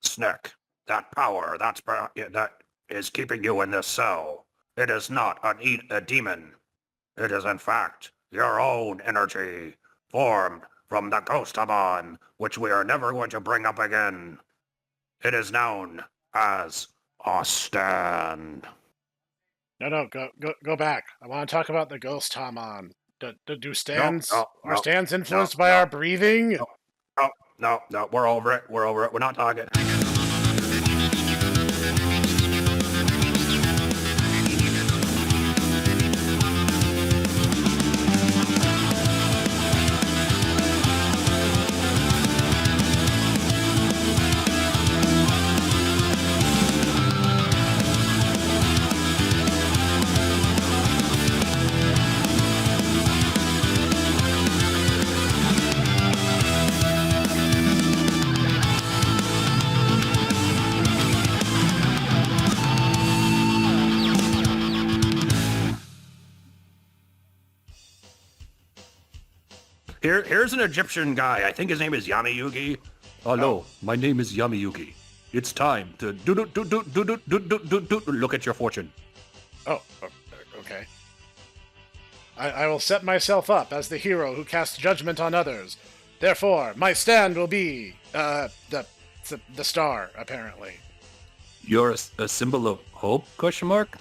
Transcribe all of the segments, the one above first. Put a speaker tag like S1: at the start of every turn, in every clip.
S1: Snek, that power, that is keeping you in this cell. It is not a demon. It is in fact your own energy, formed from the ghost Amon, which we are never going to bring up again. It is known as a stand.
S2: No, go back. I want to talk about the ghost Tamon. Do stands are stands influenced by our breathing?
S1: No, we're over it. We're not talking. Here's an Egyptian guy. I think his name is Yami-Yugi. Hello, my name is Yami-Yugi. It's time to look at your fortune.
S2: Oh, okay. I will set myself up as the hero who casts judgment on others. Therefore, my stand will be the star, apparently.
S1: You're a symbol of hope? Question mark.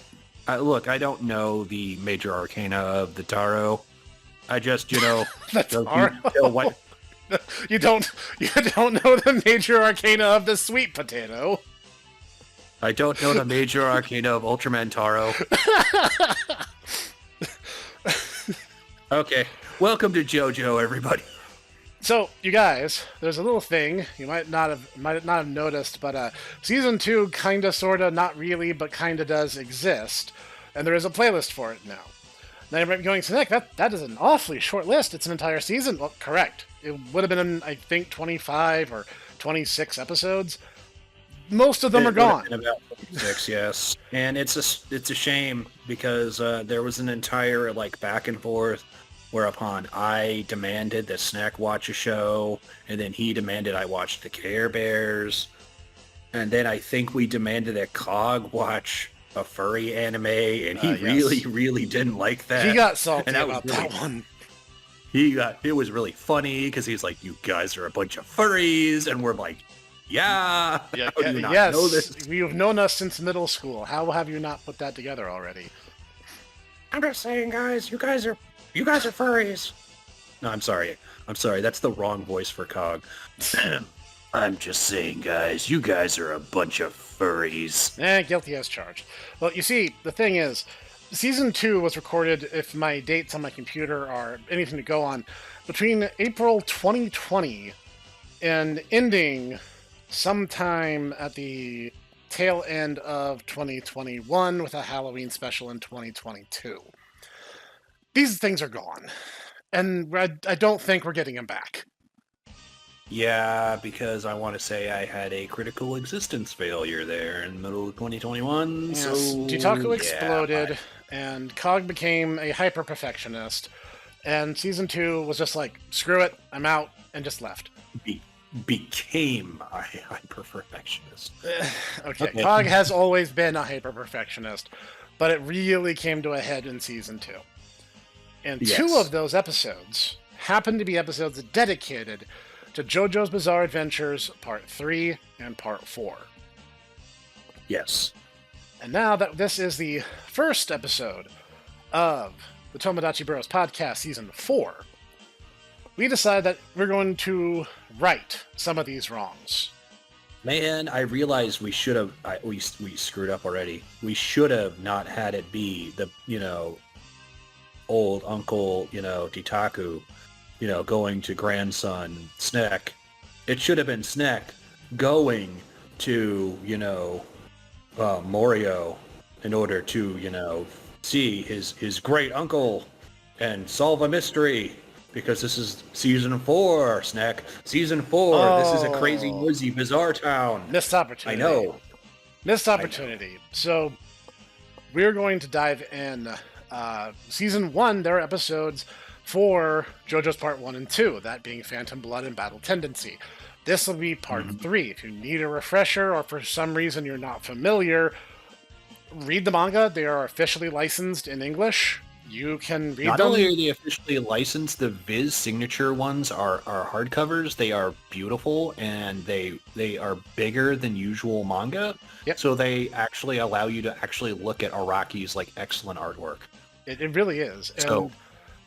S1: Look, I don't know the major arcana of the Taro. I just,
S2: the Taro. You don't know the major arcana of the sweet potato.
S1: I don't know the major arcana of Ultraman Taro. Okay, welcome to JoJo, everybody.
S2: So, you guys, there's a little thing you might not have noticed, but season 2 kinda, sorta, not really, but kinda does exist, and there is a playlist for it now. Now you might be going, Snek, that is an awfully short list. It's an entire season. Well, correct. It would have been, I think, 25 or 26 episodes. Most of them are gone.
S1: About 26, yes. And it's a shame because there was an entire back and forth, whereupon I demanded that Snek watch a show, and then he demanded I watch the Care Bears, and then I think we demanded that Cog watch a furry anime, and he really didn't like that.
S2: He got salty
S1: and
S2: about that one.
S1: It was really funny because he's like, "You guys are a bunch of furries," and we're like, "Yeah, how do you not know this?
S2: You've known us since middle school. How have you not put that together already?"
S1: I'm just saying, guys, you guys are furries. No, I'm sorry. That's the wrong voice for Cog. I'm just saying, guys, you guys are a bunch of furries.
S2: Guilty as charged. Well, you see, the thing is, Season 2 was recorded, if my dates on my computer are anything to go on, between April 2020 and ending sometime at the tail end of 2021 with a Halloween special in 2022. These things are gone, and I don't think we're getting them back.
S1: Yeah, because I want to say I had a critical existence failure there in the middle of 2021.
S2: Yes,
S1: so
S2: Tutaku exploded, and Cog became a hyper-perfectionist, and Season 2 was just like, screw it, I'm out, and just left.
S1: Became a hyper-perfectionist.
S2: Okay, Cog has always been a hyper-perfectionist, but it really came to a head in Season 2. And two of those episodes happen to be episodes dedicated to JoJo's Bizarre Adventures Part 3 and Part 4.
S1: Yes.
S2: And now that this is the first episode of the Tomodachi Bros podcast Season 4, we decided that we're going to right some of these wrongs.
S1: Man, I realized we should have... we screwed up already. We should have not had it be the, old uncle, Titaku, going to grandson Snek. It should have been Snek going to, Morio in order to, see his great uncle and solve a mystery. Because this is Season 4, Snek. Season 4. This is a crazy, noisy, bizarre town.
S2: Missed opportunity.
S1: I know.
S2: Missed opportunity. So, we're going to dive in. Season 1, there are episodes for JoJo's Part 1 and 2, that being Phantom Blood and Battle Tendency. This will be part 3. If you need a refresher or for some reason you're not familiar, read the manga. They are officially licensed in English. You can read
S1: Not
S2: them.
S1: only are they officially licensed, the Viz signature ones are hardcovers. They are beautiful, and they are bigger than usual manga.
S2: Yep.
S1: So they actually allow you to actually look at Araki's like excellent artwork.
S2: It really is. And
S1: So,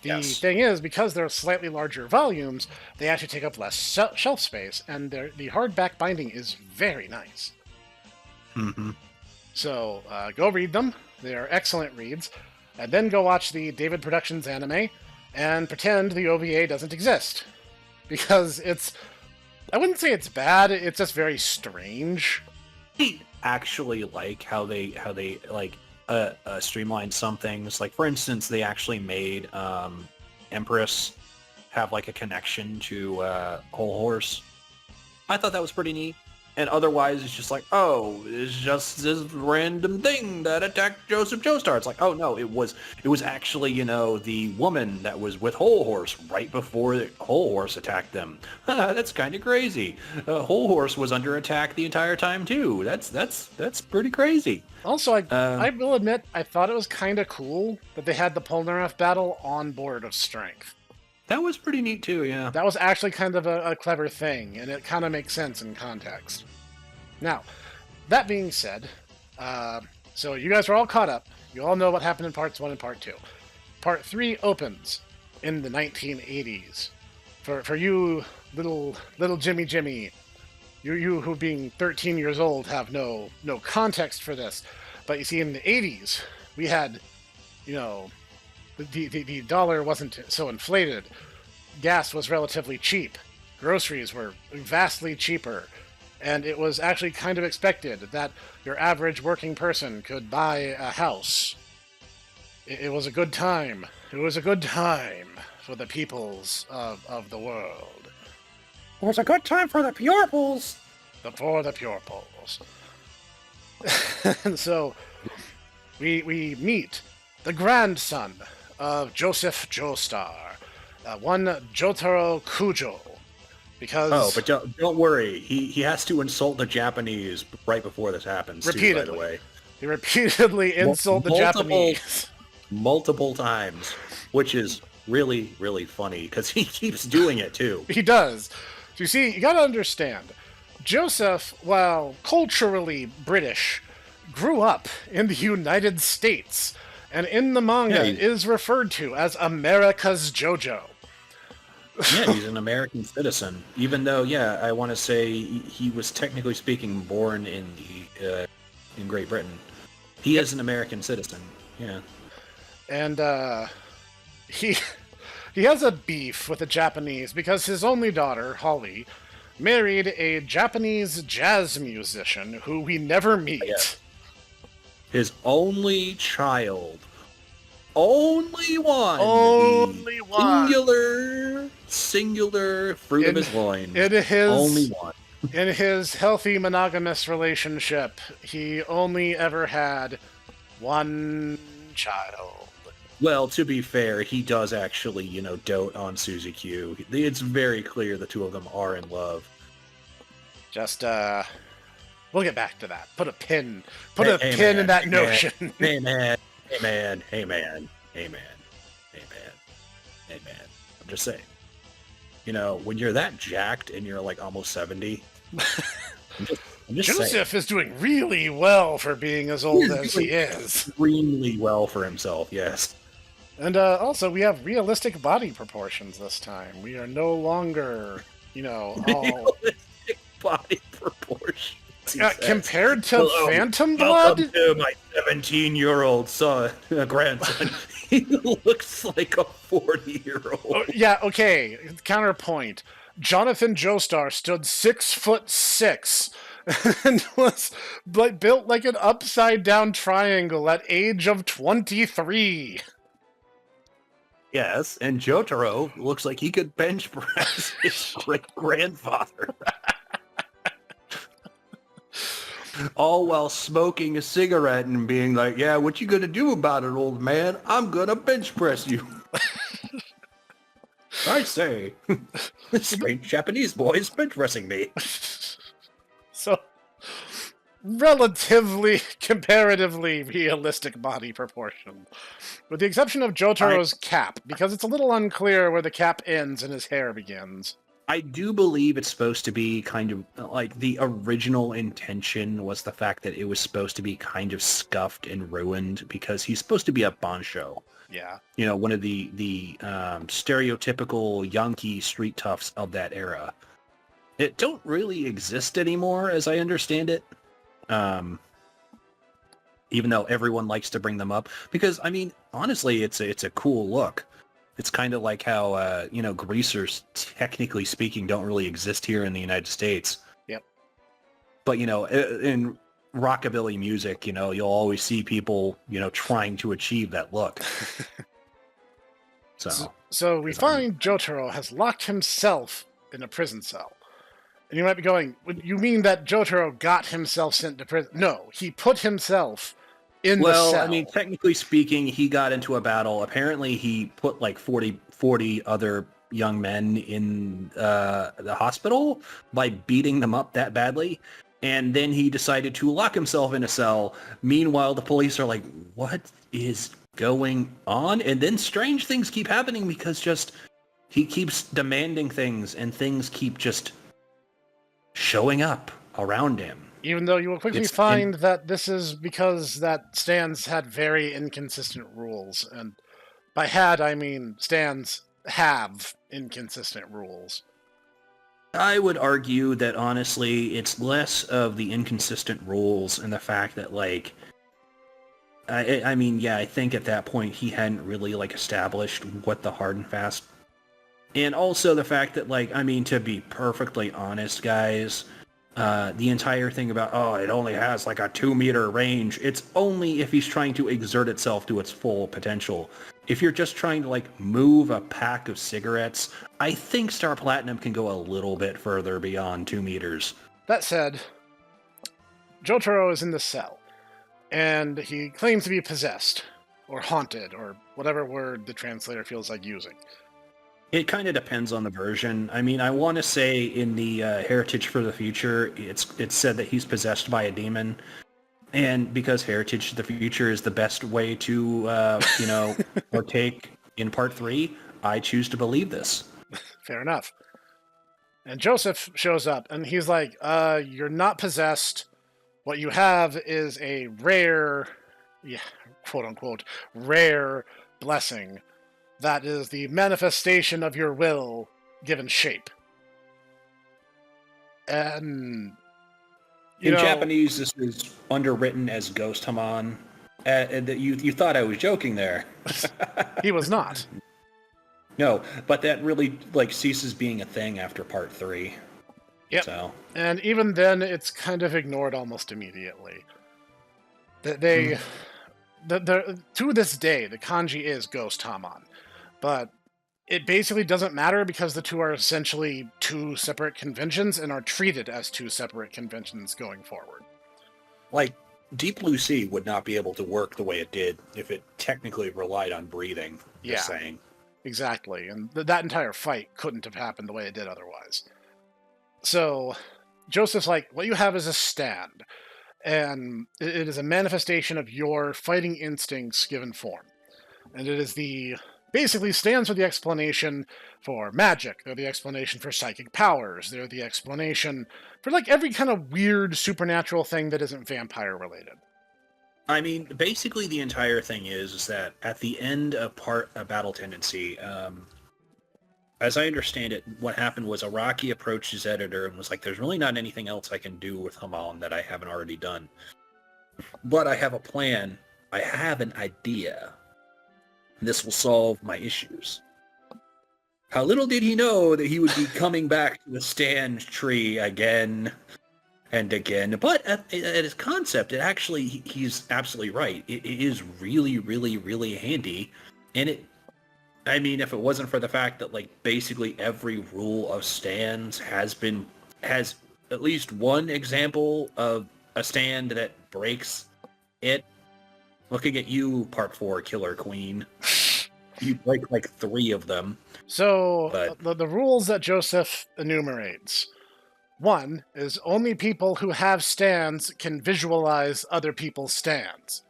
S2: the
S1: yes.
S2: thing is, because they're slightly larger volumes, they actually take up less shelf space, and the hardback binding is very nice.
S1: Mm-hmm.
S2: So go read them. They are excellent reads. And then go watch the David Productions anime and pretend the OVA doesn't exist. Because I wouldn't say it's bad, it's just very strange.
S1: I actually like how they like streamline some things. Like, for instance, they actually made Empress have like a connection to Whole Horse. I thought that was pretty neat. And otherwise, it's just like, oh, it's just this random thing that attacked Joseph Joestar. It's like, oh no, it was actually, you know, the woman that was with Whole Horse right before Whole Horse attacked them. That's kind of crazy. Whole Horse was under attack the entire time too. That's pretty crazy.
S2: Also, I will admit, I thought it was kind of cool that they had the Polnareff battle on Board of Strength.
S1: That was pretty neat too, yeah.
S2: That was actually kind of a clever thing, and it kind of makes sense in context. Now, that being said, so you guys are all caught up. You all know what happened in parts 1 and part 2. Part 3 opens in the 1980s. For you, little Jimmy, you who being 13 years old have no context for this. But you see, in the 80s, we had, you know, the dollar wasn't so inflated. Gas was relatively cheap. Groceries were vastly cheaper. And it was actually kind of expected that your average working person could buy a house. It was a good time. It was a good time for the peoples of the world.
S1: It was a good time for the pupils.
S2: For the pupils. And so, we meet the grandson of Joseph Joestar, one Jotaro Kujo, because
S1: but don't worry, he has to insult the Japanese right before this happens.
S2: Repeatedly.
S1: Too, by the way,
S2: he repeatedly insults the Japanese
S1: multiple times, which is really funny because he keeps doing it too.
S2: He does. So you see, you got to understand, Joseph, while culturally British, grew up in the United States. And in the manga, is referred to as America's JoJo.
S1: Yeah, he's an American citizen. Even though, I want to say he was technically speaking born in Great Britain. He is an American citizen. Yeah.
S2: And he has a beef with the Japanese because his only daughter, Holly, married a Japanese jazz musician who we never meet.
S1: Yeah. His only child. Only one.
S2: Only one.
S1: Singular fruit of his loins. Only one.
S2: In his healthy monogamous relationship, he only ever had one child.
S1: Well, to be fair, he does actually, dote on Suzy Q. It's very clear the two of them are in love.
S2: Just, we'll get back to that. Put a pin in that notion.
S1: Hey man. I'm just saying. When you're that jacked and you're like almost 70, I'm just
S2: Joseph
S1: saying.
S2: is doing really well for being as old as he is.
S1: Extremely well for himself, yes.
S2: And also, we have realistic body proportions this time. We are no longer, all...
S1: Realistic body proportions.
S2: Compared to Phantom Blood?
S1: Welcome to my 17-year-old grandson. He looks like a 40-year-old.
S2: Oh, yeah, okay. Counterpoint. Jonathan Joestar stood 6'6" and was built like an upside-down triangle at age of 23.
S1: Yes, and Jotaro looks like he could bench press his great-grandfather. All while smoking a cigarette and being like, yeah, what you gonna do about it, old man? I'm gonna bench press you. I say. This strange Japanese boy is bench pressing me.
S2: So, relatively, comparatively realistic body proportion. With the exception of Jotaro's cap, because it's a little unclear where the cap ends and his hair begins.
S1: I do believe it's supposed to be kind of like the original intention was the fact that it was supposed to be kind of scuffed and ruined because he's supposed to be a bancho.
S2: Yeah.
S1: You know, one of the stereotypical Yankee street toughs of that era. It don't really exist anymore, as I understand it. Even though everyone likes to bring them up, because I mean, honestly, it's a cool look. It's kind of like how greasers, technically speaking, don't really exist here in the United States.
S2: Yep.
S1: But in rockabilly music, you'll always see people, trying to achieve that look.
S2: So we find Jotaro has locked himself in a prison cell. And you might be going, you mean that Jotaro got himself sent to prison? No, he put himself in the cell.
S1: Well, I mean, technically speaking, he got into a battle. Apparently, he put like 40 other young men in the hospital by beating them up that badly. And then he decided to lock himself in a cell. Meanwhile, the police are like, what is going on? And then strange things keep happening because he keeps demanding things and things keep just showing up around him.
S2: Even though you will quickly find that this is because that stands had very inconsistent rules. And by had, I mean stands have inconsistent rules.
S1: I would argue that, honestly, it's less of the inconsistent rules and the fact that, like, I think at that point he hadn't really, like, established what the hard and fast. And also the fact that, like, I mean, to be perfectly honest, guys, the entire thing about, it only has, like, a 2-meter range, it's only if he's trying to exert itself to its full potential. If you're just trying to, like, move a pack of cigarettes, I think Star Platinum can go a little bit further beyond 2 meters.
S2: That said, Jotaro is in the cell, and he claims to be possessed, or haunted, or whatever word the translator feels like using.
S1: It kind of depends on the version. I mean, I want to say in the Heritage for the Future, it's said that he's possessed by a demon. And because Heritage to the Future is the best way to, partake in Part 3, I choose to believe this.
S2: Fair enough. And Joseph shows up, and he's like, you're not possessed. What you have is a rare, quote-unquote, rare blessing. That is the manifestation of your will given shape. And
S1: in Japanese, this is underwritten as Ghost Haman. You thought I was joking there.
S2: He was not.
S1: No, but that really ceases being a thing after Part 3.
S2: Yep.
S1: So.
S2: And even then, it's kind of ignored almost immediately. To this day, the kanji is Ghost Haman. But it basically doesn't matter because the two are essentially two separate conventions and are treated as two separate conventions going forward.
S1: Like, Deep Blue Sea would not be able to work the way it did if it technically relied on breathing. Just saying.
S2: Exactly. And that entire fight couldn't have happened the way it did otherwise. So, Joseph's like, what you have is a stand. And it is a manifestation of your fighting instincts given form. And it is basically stands for the explanation for magic. They're the explanation for psychic powers. They're the explanation for, like, every kind of weird supernatural thing that isn't vampire related.
S1: I mean, basically the entire thing is that at the end of Battle Tendency, as I understand it, what happened was Araki approached his editor and was like, there's really not anything else I can do with Haman that I haven't already done. But I have a plan. I have an idea. This will solve my issues. How little did he know that he would be coming back to the stand tree again and again. But at his concept, he's absolutely right. It is really, really, really handy. And if it wasn't for the fact that, like, basically every rule of stands has at least one example of a stand that breaks it. Looking at you, Part 4 Killer Queen. You break like 3 of them,
S2: So
S1: but
S2: the rules that Joseph enumerates. One is only people who have stands can visualize other people's stands.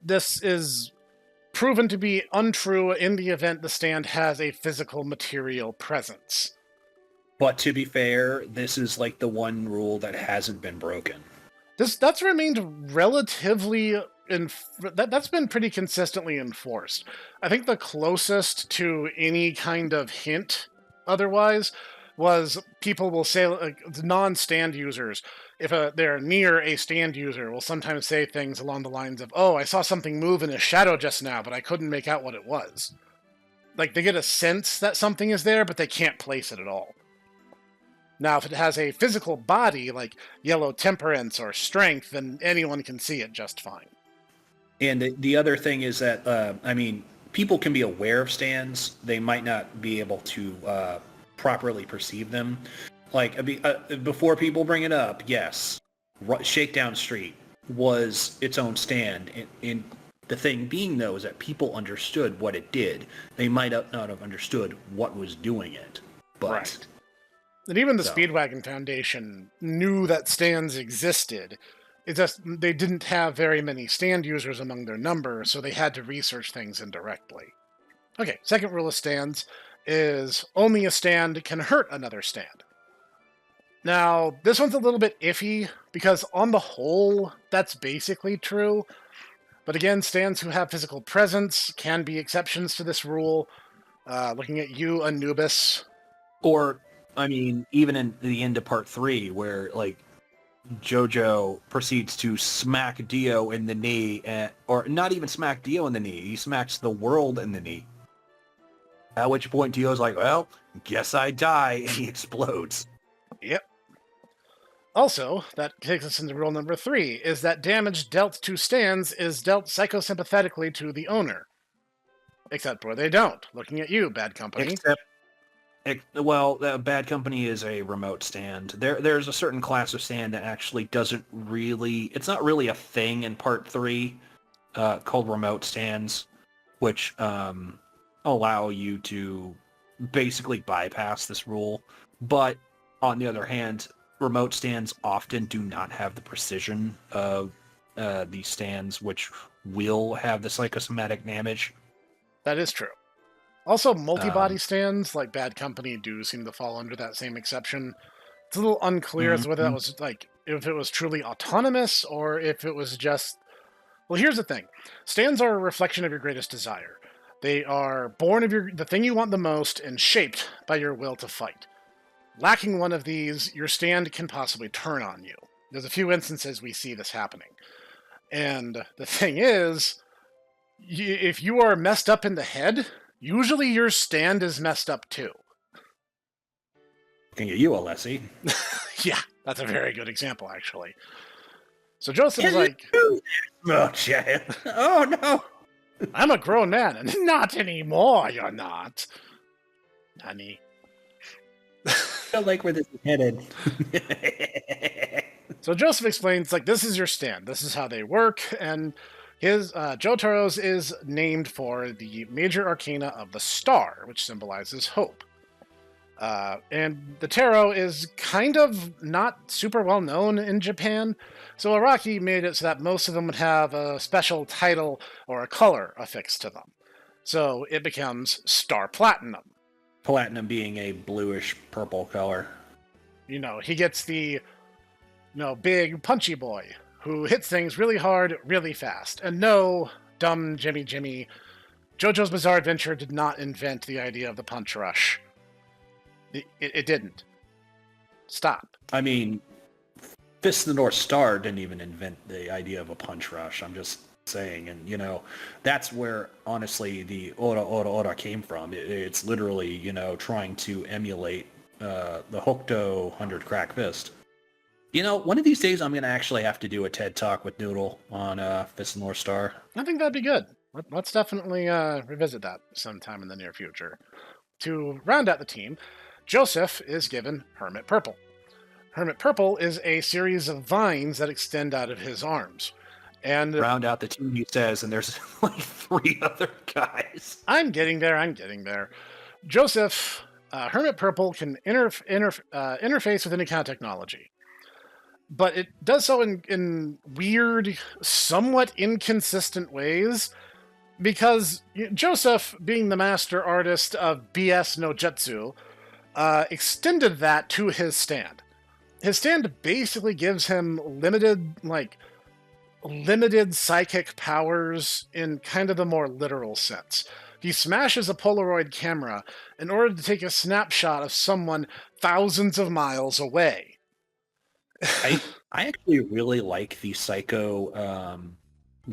S2: This is proven to be untrue in the event the stand has a physical material presence.
S1: to be fair, this is like the one rule that hasn't been broken.
S2: That's remained relatively that's been pretty consistently enforced. I think the closest to any kind of hint otherwise was people will say, like, non-stand users, if they're near a stand user, will sometimes say things along the lines of, "Oh, I saw something move in a shadow just now, but I couldn't make out what it was." Like, they get a sense that something is there, but they can't place it at all. Now, if it has a physical body, like yellow temperance or strength, then anyone can see it just fine.
S1: And the other thing is that, I mean, people can be aware of stands. They might not be able to properly perceive them. Like, before people bring it up, yes, Shakedown Street was its own stand. And the thing being, though, is that people understood what it did. They might not have understood what was doing it. But
S2: right. And even the Speedwagon Foundation knew that stands existed. It's just they didn't have very many stand users among their number, so they had to research things indirectly. Okay, second rule of stands is only a stand can hurt another stand. Now, this one's a little bit iffy, because on the whole, that's basically true. But again, stands who have physical presence can be exceptions to this rule. Looking at you, Anubis.
S1: Or, I mean, even in the end of part 3, where, like, JoJo proceeds to smack Dio in the knee, or not even smack Dio in the knee, he smacks the world in the knee. At which point Dio's like, well, guess I die, and he explodes.
S2: Yep. Also, that takes us into rule number 3, is that damage dealt to stands is dealt psychosympathetically to the owner. Except where they don't. Looking at you, Bad Company.
S1: Well, Bad Company is a remote stand. There's a certain class of stand that actually doesn't really... It's not really a thing in Part 3 called remote stands, which allow you to basically bypass this rule. But, on the other hand, remote stands often do not have the precision of these stands, which will have the psychosomatic damage.
S2: That is true. Also, multi-body stands, like Bad Company, do seem to fall under that same exception. It's a little unclear as to whether that was, like, if it was truly autonomous, or if it was just... Well, here's the thing. Stands are a reflection of your greatest desire. They are born of the thing you want the most, and shaped by your will to fight. Lacking one of these, your stand can possibly turn on you. There's a few instances we see this happening. And the thing is, if you are messed up in the head... Usually your stand is messed up too.
S1: Looking at you, Alessi.
S2: Yeah, that's a very good example, actually. So Joseph is like...
S1: Oh, no!
S2: I'm a grown man, and not anymore, you're not. Honey.
S1: I don't like where this is headed.
S2: So Joseph explains, like, this is your stand. This is how they work, and... His Jotaro's is named for the major arcana of the star, which symbolizes hope. And the tarot is kind of not super well known in Japan, so Araki made it so that most of them would have a special title or a color affixed to them. So it becomes Star Platinum.
S1: Platinum being a bluish purple color.
S2: You know, he gets the, big punchy boy who hits things really hard, really fast. And no, dumb Jimmy, JoJo's Bizarre Adventure did not invent the idea of the punch rush. It didn't. Stop.
S1: I mean, Fist of the North Star didn't even invent the idea of a punch rush. I'm just saying. And, that's where, honestly, the ora came from. It's literally, trying to emulate the Hokuto 100 Crack Fist. One of these days I'm going to actually have to do a TED Talk with Noodle on Fist of the North Star.
S2: I think that'd be good. Let's definitely revisit that sometime in the near future. To round out the team, Joseph is given Hermit Purple. Hermit Purple is a series of vines that extend out of his arms. And
S1: round out the team, he says, and there's like 3 other guys.
S2: I'm getting there. Joseph, Hermit Purple can interface with any kind of technology, but it does so in weird, somewhat inconsistent ways. Because Joseph, being the master artist of BS no Jutsu, extended that to his stand. His stand basically gives him limited psychic powers in kind of the more literal sense. He smashes a Polaroid camera in order to take a snapshot of someone thousands of miles away.
S1: I actually really like the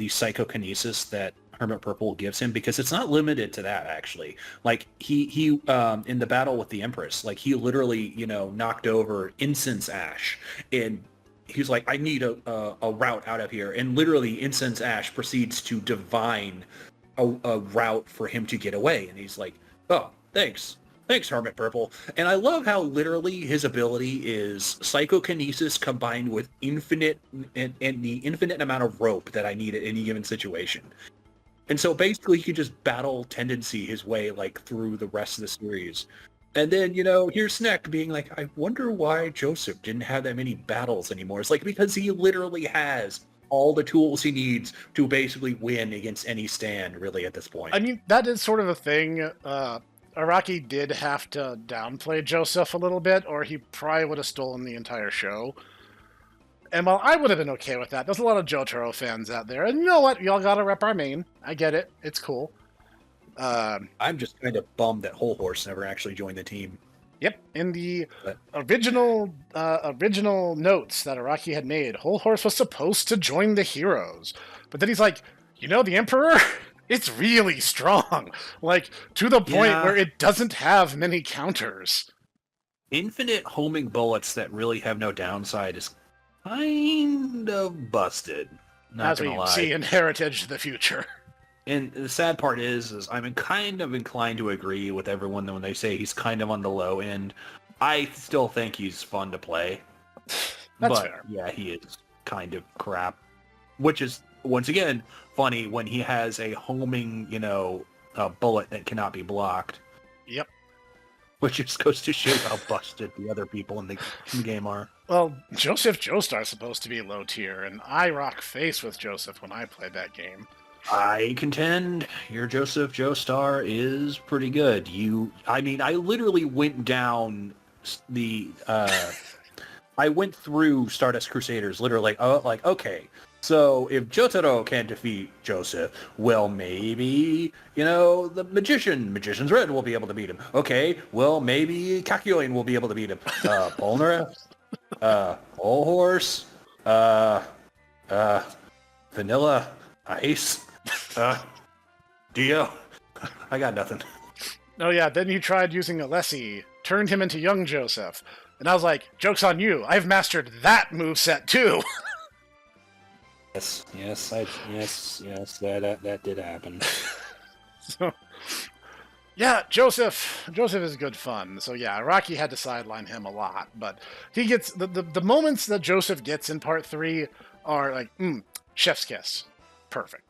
S1: psychokinesis that Hermit Purple gives him, because it's not limited to that. Actually, like he in the battle with the Empress, like he literally knocked over Incense Ash, and he's like, I need a route out of here, and literally Incense Ash proceeds to divine a route for him to get away, and he's like, oh, thanks, Hermit Purple. And I love how literally his ability is psychokinesis combined with infinite and the infinite amount of rope that I need at any given situation. And so basically he could just battle tendency his way like through the rest of the series. And then, here's Snek being like, I wonder why Joseph didn't have that many battles anymore. It's like, because he literally has all the tools he needs to basically win against any stand, really, at this point.
S2: I mean, that is sort of a thing. Araki did have to downplay Joseph a little bit, or he probably would have stolen the entire show. And while I would have been okay with that, there's a lot of JoJo fans out there. And you know what? Y'all gotta rep our main. I get it. It's cool.
S1: I'm just kind of bummed that Whole Horse never actually joined the team.
S2: Yep. In the original notes that Araki had made, Whole Horse was supposed to join the heroes. But then he's like, the Emperor? It's really strong. Like, to the point where it doesn't have many counters.
S1: Infinite homing bullets that really have no downside is kind of busted. Not gonna lie.
S2: As we see in Heritage the Future.
S1: And the sad part is I'm kind of inclined to agree with everyone when they say he's kind of on the low end. I still think he's fun to play.
S2: That's fair.
S1: Yeah, he is kind of crap. Which is, once again, funny when he has a homing, a bullet that cannot be blocked.
S2: Yep.
S1: Which just goes to show how busted the other people in the game are.
S2: Well, Joseph Joestar is supposed to be low tier, and I rock face with Joseph when I played that game.
S1: I contend your Joseph Joestar is pretty good. I literally went down the... I went through Stardust Crusaders, literally, okay, so if Jotaro can't defeat Joseph, well, maybe, the Magician's Red will be able to beat him. Okay, well, maybe Kakyoin will be able to beat him. Polnareff, Whole Horse, Vanilla, Ice, Dio. I got nothing.
S2: Oh yeah, then you tried using Alessi, turned him into young Joseph. And I was like, joke's on you, I've mastered that moveset too!
S1: Yes, that did happen.
S2: So, yeah, Joseph is good fun. So yeah, Araki had to sideline him a lot, but he gets, the moments that Joseph gets in part 3 are like, chef's kiss. Perfect.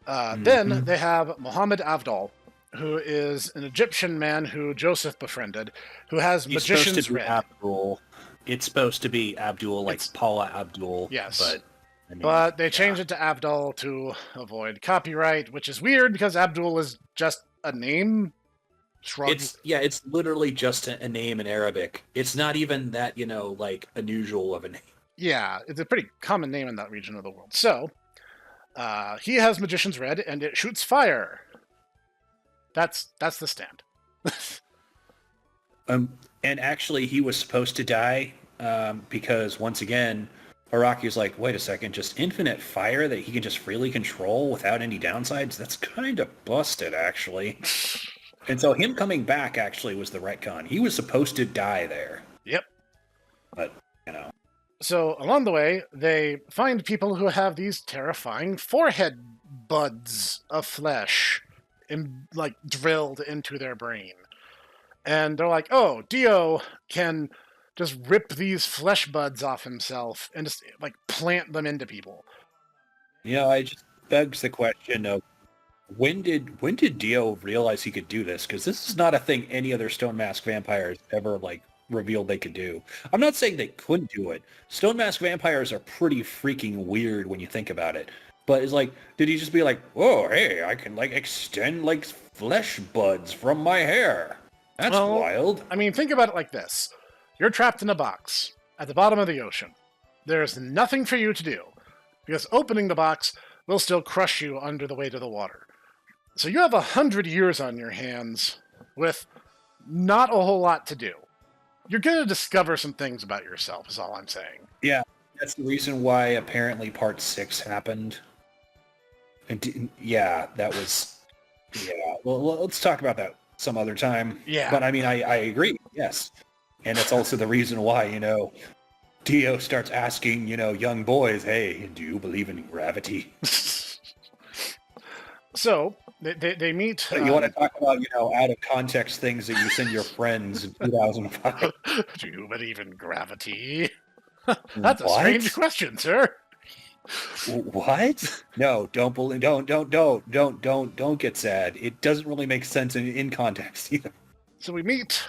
S2: Then they have Muhammad Avdol, who is an Egyptian man who Joseph befriended, who has Magician's Red.
S1: Abdul. It's supposed to be Abdul, like Paula Abdul.
S2: Yes. But they changed it to Abdul to avoid copyright, which is weird because Abdul is just a name. Shrug.
S1: It's literally just a name in Arabic. It's not even that, unusual of a name.
S2: Yeah, it's a pretty common name in that region of the world. So, he has Magician's Red, and it shoots fire. That's the stand.
S1: And actually, he was supposed to die because, once again, Araki's like, wait a second, just infinite fire that he can just freely control without any downsides? That's kind of busted, actually. And so him coming back actually was the retcon. He was supposed to die there.
S2: Yep.
S1: But,
S2: So, along the way, they find people who have these terrifying forehead buds of flesh drilled into their brain. And they're like, oh, Dio can just rip these flesh buds off himself and just plant them into people.
S1: I just begs the question of when did Dio realize he could do this? Because this is not a thing any other Stone Mask vampires ever like revealed they could do. I'm not saying they couldn't do it. Stone Mask vampires are pretty freaking weird when you think about it. But it's like, did he just be like, "Oh, hey, I can like extend like flesh buds from my hair"? That's wild.
S2: I mean, think about it like this. You're trapped in a box at the bottom of the ocean. There's nothing for you to do, because opening the box will still crush you under the weight of the water. So you have 100 years on your hands with not a whole lot to do. You're going to discover some things about yourself, is all I'm saying.
S1: Yeah, that's the reason why apparently part 6 happened. And yeah, that was... Yeah, well, let's talk about that some other time.
S2: Yeah.
S1: But I mean, I agree, yes. And it's also the reason why, Dio starts asking, young boys, hey, do you believe in gravity?
S2: So, they meet...
S1: You want to talk about, out of context things that you send your friends in 2005.
S2: Do you believe in gravity? That's a strange question, sir.
S1: What? No, don't get sad. It doesn't really make sense in context either.
S2: So we meet,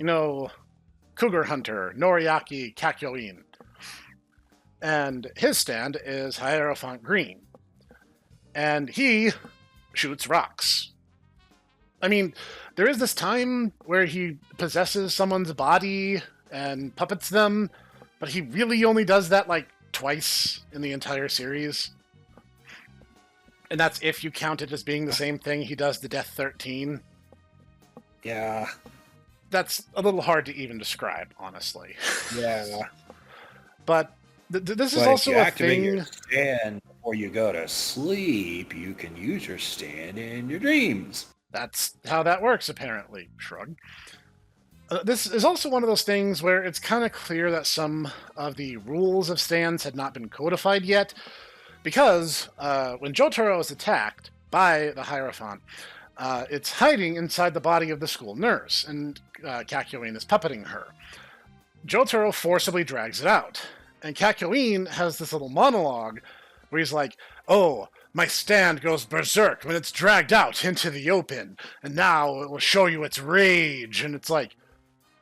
S2: Cougar Hunter, Noriaki Kakyoin. And his stand is Hierophant Green. And he shoots rocks. I mean, there is this time where he possesses someone's body and puppets them, but he really only does that, like, twice in the entire series. And that's if you count it as being the same thing he does the Death 13.
S1: Yeah.
S2: That's a little hard to even describe, honestly.
S1: Yeah.
S2: But this is also a thing...
S1: Your stand before you go to sleep, you can use your stand in your dreams.
S2: That's how that works, apparently. Shrug. This is also one of those things where it's kind of clear that some of the rules of stands had not been codified yet, because when Jotaro is attacked by the Hierophant, it's hiding inside the body of the school nurse, and Kakyoin is puppeting her. Jotaro forcibly drags it out, and Kakyoin has this little monologue where he's like, "Oh, my stand goes berserk when it's dragged out into the open, and now it will show you its rage." And it's like,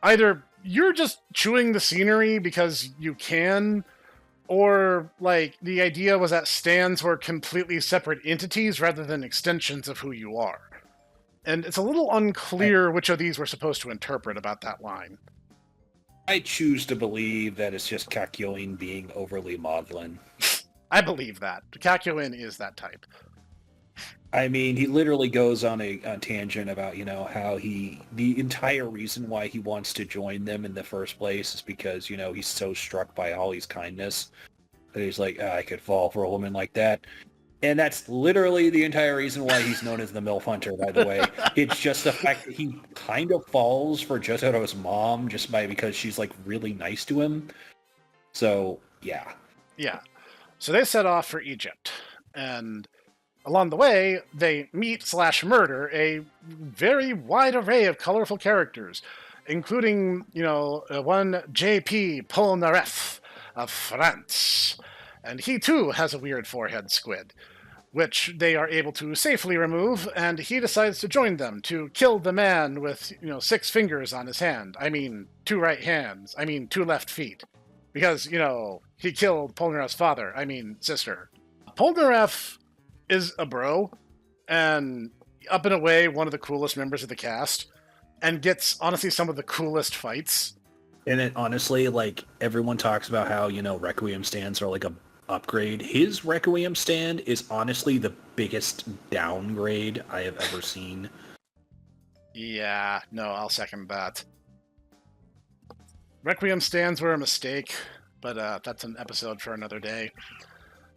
S2: either you're just chewing the scenery because you can, or, like, the idea was that stands were completely separate entities rather than extensions of who you are. And it's a little unclear which of these we're supposed to interpret about that line.
S1: I choose to believe that it's just Kakyoin being overly maudlin.
S2: I believe that. Kakyoin is that type.
S1: I mean, he literally goes on a tangent about, how the entire reason why he wants to join them in the first place is because, he's so struck by Holly's kindness that he's like, I could fall for a woman like that. And that's literally the entire reason why he's known as the MILF Hunter, by the way. It's just the fact that he kind of falls for Jotaro's mom just because she's, like, really nice to him. So, yeah.
S2: Yeah. So they set off for Egypt. And along the way, they meet/murder a very wide array of colorful characters, including, one J.P. Polnareff of France. And he, too, has a weird forehead squid, which they are able to safely remove, and he decides to join them to kill the man with, 6 fingers on his hand. I mean, 2 right hands. I mean, 2 left feet. Because, he killed Polnareff's father. I mean, sister. Polnareff is a bro, and up and away one of the coolest members of the cast, and gets, honestly, some of the coolest fights.
S1: And it honestly, like, everyone talks about how, Requiem stands are like a upgrade. His Requiem stand is honestly the biggest downgrade I have ever seen.
S2: Yeah, no, I'll second that. Requiem stands were a mistake, but that's an episode for another day.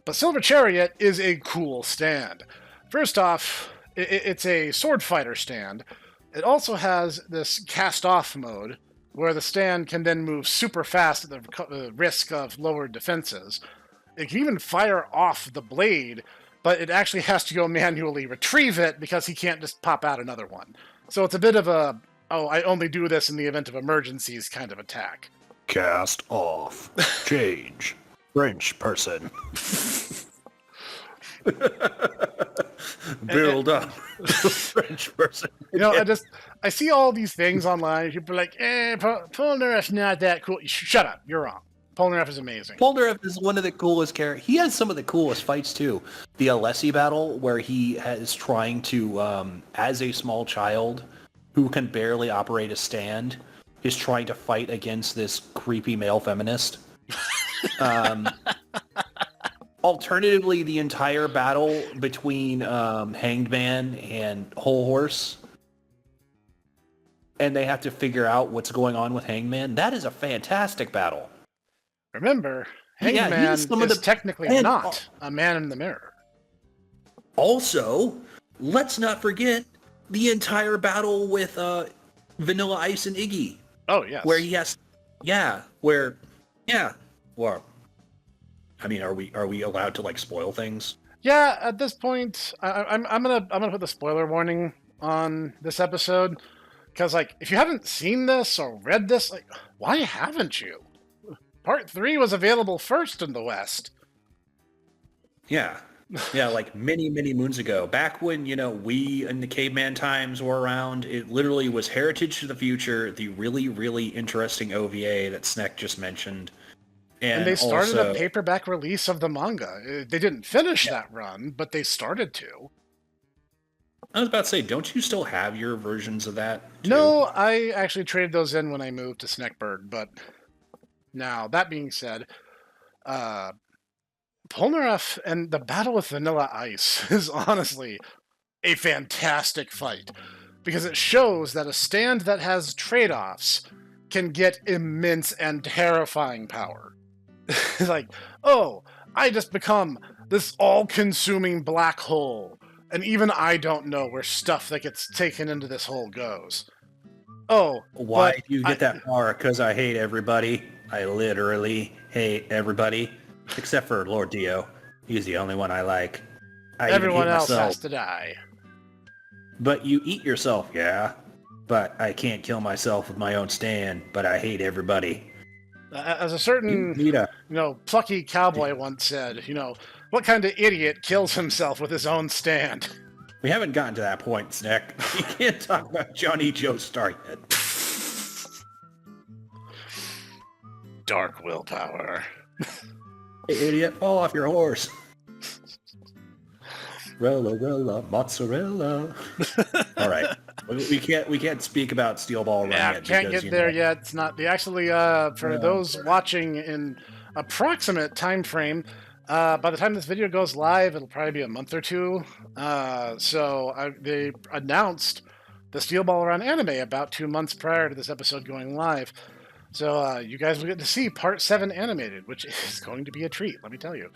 S2: But Silver Chariot is a cool stand. First off, it's a sword fighter stand. It also has this cast-off mode, where the stand can then move super fast at the risk of lowered defenses. It can even fire off the blade, but it actually has to go manually retrieve it because he can't just pop out another one. So it's a bit of a, I only do this in the event of emergencies kind of attack.
S1: Cast off. Change. French person. Build up. French person.
S2: I see all these things online. People are like, Polnareff's not that cool. Shut up. You're wrong. Polnareff is amazing.
S1: Polnareff is one of the coolest characters. He has some of the coolest fights, too. The Alessi battle, where he is trying to, as a small child who can barely operate a stand, is trying to fight against this creepy male feminist. Alternatively, the entire battle between Hanged Man and Whole Horse, and they have to figure out what's going on with Hanged Man. That is a fantastic battle.
S2: Remember, Hanged Man is technically not a man in the mirror.
S1: Also, let's not forget the entire battle with Vanilla Ice and Iggy.
S2: Oh, yes.
S1: Where he has... Well, I mean, are we allowed to, like, spoil things?
S2: Yeah, at this point, I'm gonna put the spoiler warning on this episode. Because, like, if you haven't seen this or read this, like, why haven't you? Part 3 was available first in the West.
S1: Yeah. Yeah, like many, many moons ago. Back when, we in the caveman times were around, it literally was Heritage to the Future, the really, really interesting OVA that Snek just mentioned.
S2: And they started a paperback release of the manga. They didn't finish that run, but they started to.
S1: I was about to say, don't you still have your versions of that, too?
S2: No, I actually traded those in when I moved to Sneckburg, but... Now, that being said, Polnareff and the battle with Vanilla Ice is honestly a fantastic fight, because it shows that a stand that has trade-offs can get immense and terrifying power. Like, oh, I just become this all-consuming black hole, and even I don't know where stuff that gets taken into this hole goes. Oh,
S1: why do you get that far? Because I hate everybody. I literally hate everybody, except for Lord Dio. He's the only one I like.
S2: Everyone else has to die.
S1: But you eat yourself, yeah. But I can't kill myself with my own stand, but I hate everybody.
S2: As a certain, plucky cowboy once said, what kind of idiot kills himself with his own stand?
S1: We haven't gotten to that point, Snek. You can't talk about Johnny Joestar yet.
S2: Dark willpower.
S1: Hey, idiot, fall off your horse. Rella, mozzarella. All right. We can't speak about Steel Ball Run yet.
S2: Can't get there yet. It's not the actually for those watching in approximate time frame. By the time this video goes live, it'll probably be a month or two. They announced the Steel Ball Run anime about 2 months prior to this episode going live. So you guys will get to see Part 7 animated, which is going to be a treat, let me tell you.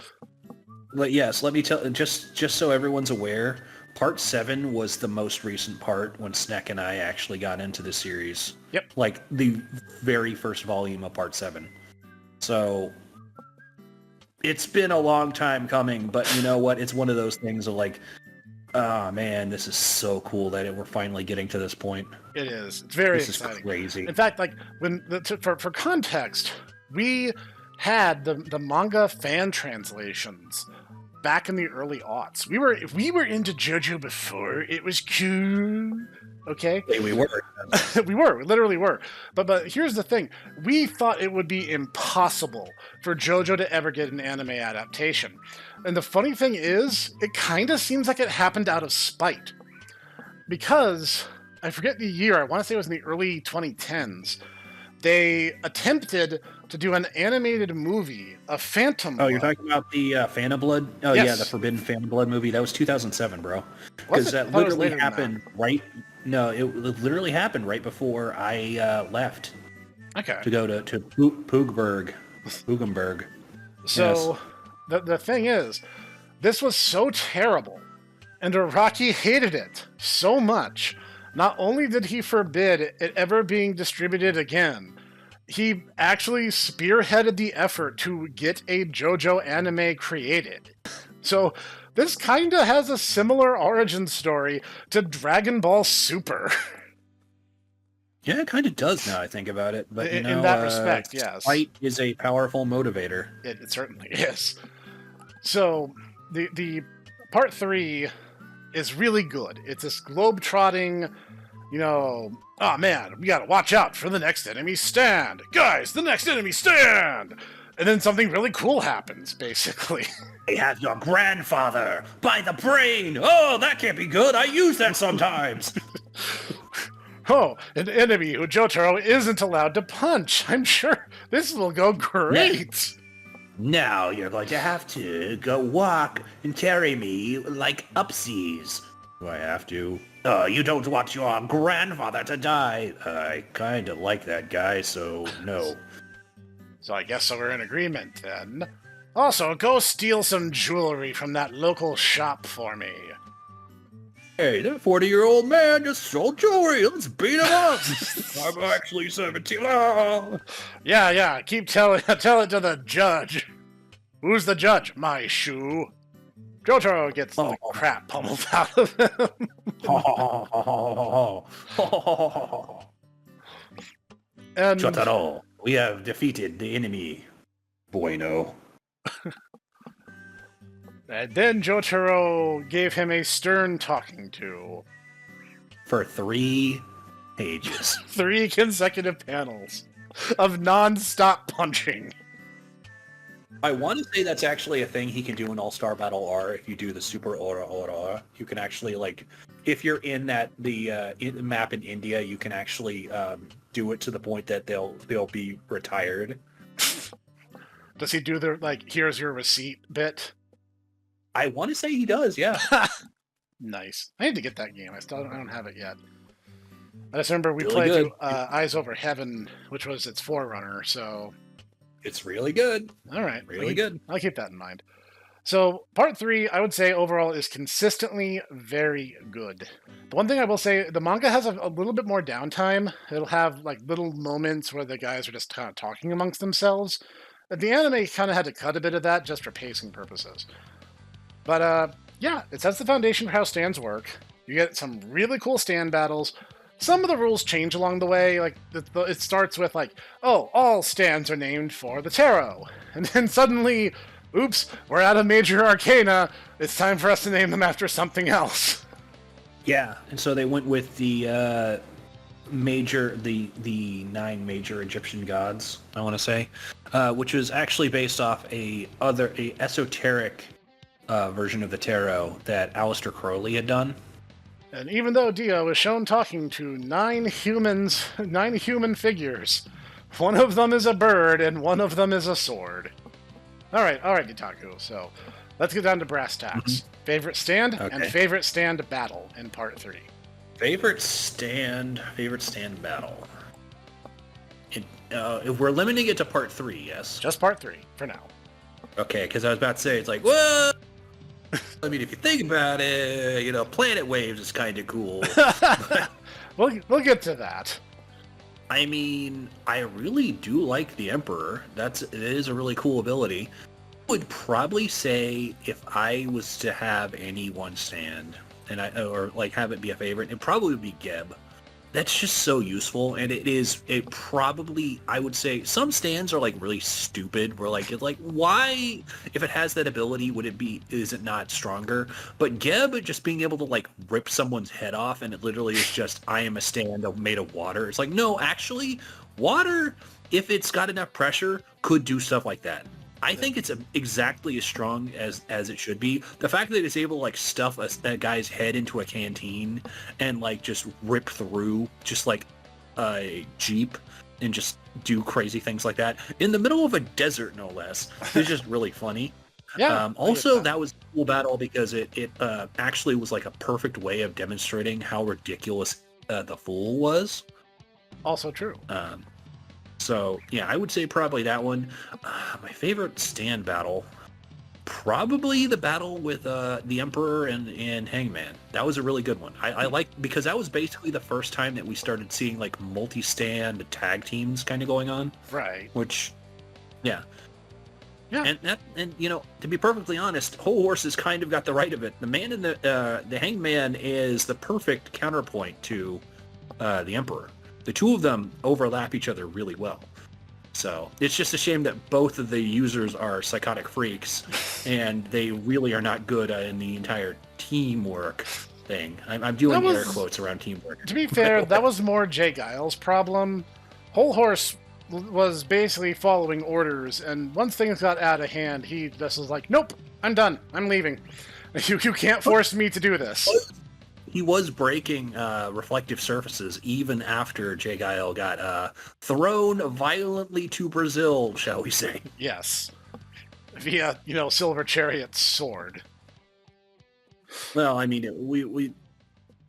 S1: But yes, let me tell, just so everyone's aware, Part 7 was the most recent part when Snek and I actually got into the series.
S2: Yep.
S1: Like, the very first volume of Part 7. So, it's been a long time coming, but you know what? It's one of those things of like, oh man, this is so cool that we're finally getting to this point.
S2: It is. It's very exciting.
S1: This is crazy.
S2: In fact, like for context, we had the manga fan translations back in the early aughts. We were into JoJo before it was cool. Okay.
S1: We were.
S2: We literally were. But here's the thing: we thought it would be impossible for JoJo to ever get an anime adaptation. And the funny thing is, it kind of seems like it happened out of spite, because I forget the year. I want to say it was in the early 2010s. They attempted to do an animated movie, a Phantom Blood.
S1: Oh, you're talking about the Phantom Blood? Oh,
S2: yes.
S1: Yeah, the Forbidden Phantom Blood movie. That was 2007, bro. Because that literally happened right... No, it literally happened right before I left.
S2: Okay.
S1: To go to Puggenberg.
S2: So, yes. The thing is, this was so terrible, and Araki hated it so much. Not only did he forbid it ever being distributed again, he actually spearheaded the effort to get a JoJo anime created. So this kinda has a similar origin story to Dragon Ball Super.
S1: Yeah, it kind of does now I think about it. But
S2: in that respect, yes.
S1: Spite is a powerful motivator.
S2: It certainly is. So the part 3 is really good. It's this globe-trotting, oh man, we gotta watch out for the next enemy stand. Guys, the next enemy stand! And then something really cool happens, basically.
S1: I have your grandfather by the brain. Oh, that can't be good. I use that sometimes.
S2: Oh, an enemy who Jotaro isn't allowed to punch. I'm sure this will go great.
S1: Now you're going to have to go walk and carry me like upsies. Do I have to? Oh, you don't want your grandfather to die. I kind of like that guy, so no.
S2: So I guess we're in agreement then. Also, go steal some jewelry from that local shop for me.
S1: Hey, that 40-year-old man just stole jewelry. Let's beat him up. I'm actually 17. Oh.
S2: Yeah, tell it to the judge. Who's the judge? My shoe. Jotaro gets the crap pummeled out of him. And
S1: Jotaro, we have defeated the enemy. Bueno.
S2: And then Jotaro gave him a stern talking to.
S1: For 3 pages.
S2: 3 consecutive panels of non-stop punching.
S1: I want to say that's actually a thing he can do in All-Star Battle R. If you do the Super Aura, you can actually, like, if you're in that map in India, you can actually do it to the point that they'll be retired.
S2: Does he do the, like, here's your receipt bit?
S1: I want to say he does, yeah.
S2: Nice. I need to get that game. I don't have it yet. I just remember we
S1: Really
S2: played
S1: good.
S2: through Eyes Over Heaven, which was its forerunner, so...
S1: It's really good.
S2: All right.
S1: Really good.
S2: I'll keep that in mind. So, part 3, I would say, overall, is consistently very good. The one thing I will say, the manga has a little bit more downtime. It'll have, like, little moments where the guys are just kind of talking amongst themselves. The anime kind of had to cut a bit of that just for pacing purposes. But, yeah, it sets the foundation for how stands work. You get some really cool stand battles. Some of the rules change along the way. Like, it starts with, like, oh, all stands are named for the tarot. And then suddenly, oops, we're out of major arcana. It's time for us to name them after something else.
S1: Yeah, and so they went with the 9 major Egyptian gods, I want to say, which was actually based off a esoteric version of the tarot that Aleister Crowley had done.
S2: And even though Dio is shown talking to 9 human figures, one of them is a bird and one of them is a sword. All right, Itaku. So let's get down to brass tacks.
S1: Mm-hmm.
S2: Favorite stand and
S1: Okay.
S2: favorite stand battle in part 3.
S1: Favorite stand battle. If we're limiting it to part 3, yes.
S2: Just part 3 for now.
S1: Okay, because I was about to say, it's like, whoa! I mean, if you think about it, Planet Waves is kind of cool.
S2: We'll get to that.
S1: I mean, I really do like the Emperor. It is a really cool ability. I would probably say if I was to have any one stand, or have it be a favorite, it probably would be Geb. That's just so useful, and I would say some stands are like really stupid, where it's like, why, if it has that ability, is it not stronger? But Geb just being able to like rip someone's head off, and it literally is just, I am a stand made of water. It's like, no, actually, water, if it's got enough pressure, could do stuff like that. I think it's exactly as strong as it should be. The fact that it's able to like stuff a guy's head into a canteen and like just rip through just like a Jeep and just do crazy things like that in the middle of a desert, no less, is just really funny.
S2: Yeah.
S1: Also, that was a cool battle because it actually was like a perfect way of demonstrating how ridiculous the Fool was.
S2: Also true.
S1: So, yeah, I would say probably that one. My favorite stand battle, probably the battle with the Emperor and Hangman. That was a really good one. I like, because that was basically the first time that we started seeing like multi-stand tag teams kind of going on.
S2: Right.
S1: Which, yeah.
S2: Yeah.
S1: And to be perfectly honest, Whole Horse has kind of got the right of it. The man in the Hangman is the perfect counterpoint to the Emperor. The two of them overlap each other really well. So it's just a shame that both of the users are psychotic freaks, and they really are not good in the entire teamwork thing. I'm doing air quotes around teamwork.
S2: To be fair, that was more Jay Giles' problem. Whole Horse was basically following orders, and once things got out of hand, he just was like, "Nope, I'm done. I'm leaving. You can't force me to do this."
S1: He was breaking reflective surfaces even after Jay Guile got thrown violently to Brazil, shall we say?
S2: Yes, via Silver Chariot's sword.
S1: Well, I mean, we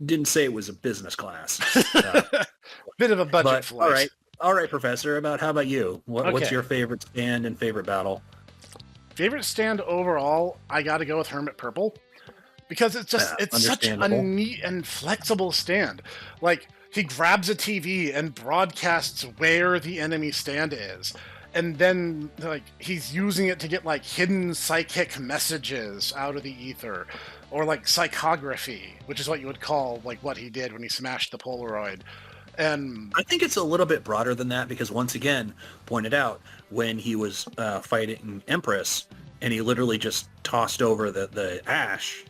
S1: didn't say it was a business class.
S2: Bit of a budget flight.
S1: All right, Professor. How about you? What's your favorite stand and favorite battle?
S2: Favorite stand overall, I got to go with Hermit Purple, because it's such a neat and flexible stand. Like, he grabs a TV and broadcasts where the enemy stand is, and then he's using it to get hidden psychic messages out of the ether, or psychography, which is what you would call what he did when he smashed the Polaroid. And
S1: I think it's a little bit broader than that, because once again, pointed out when he was fighting Empress, and he literally just tossed over the ash.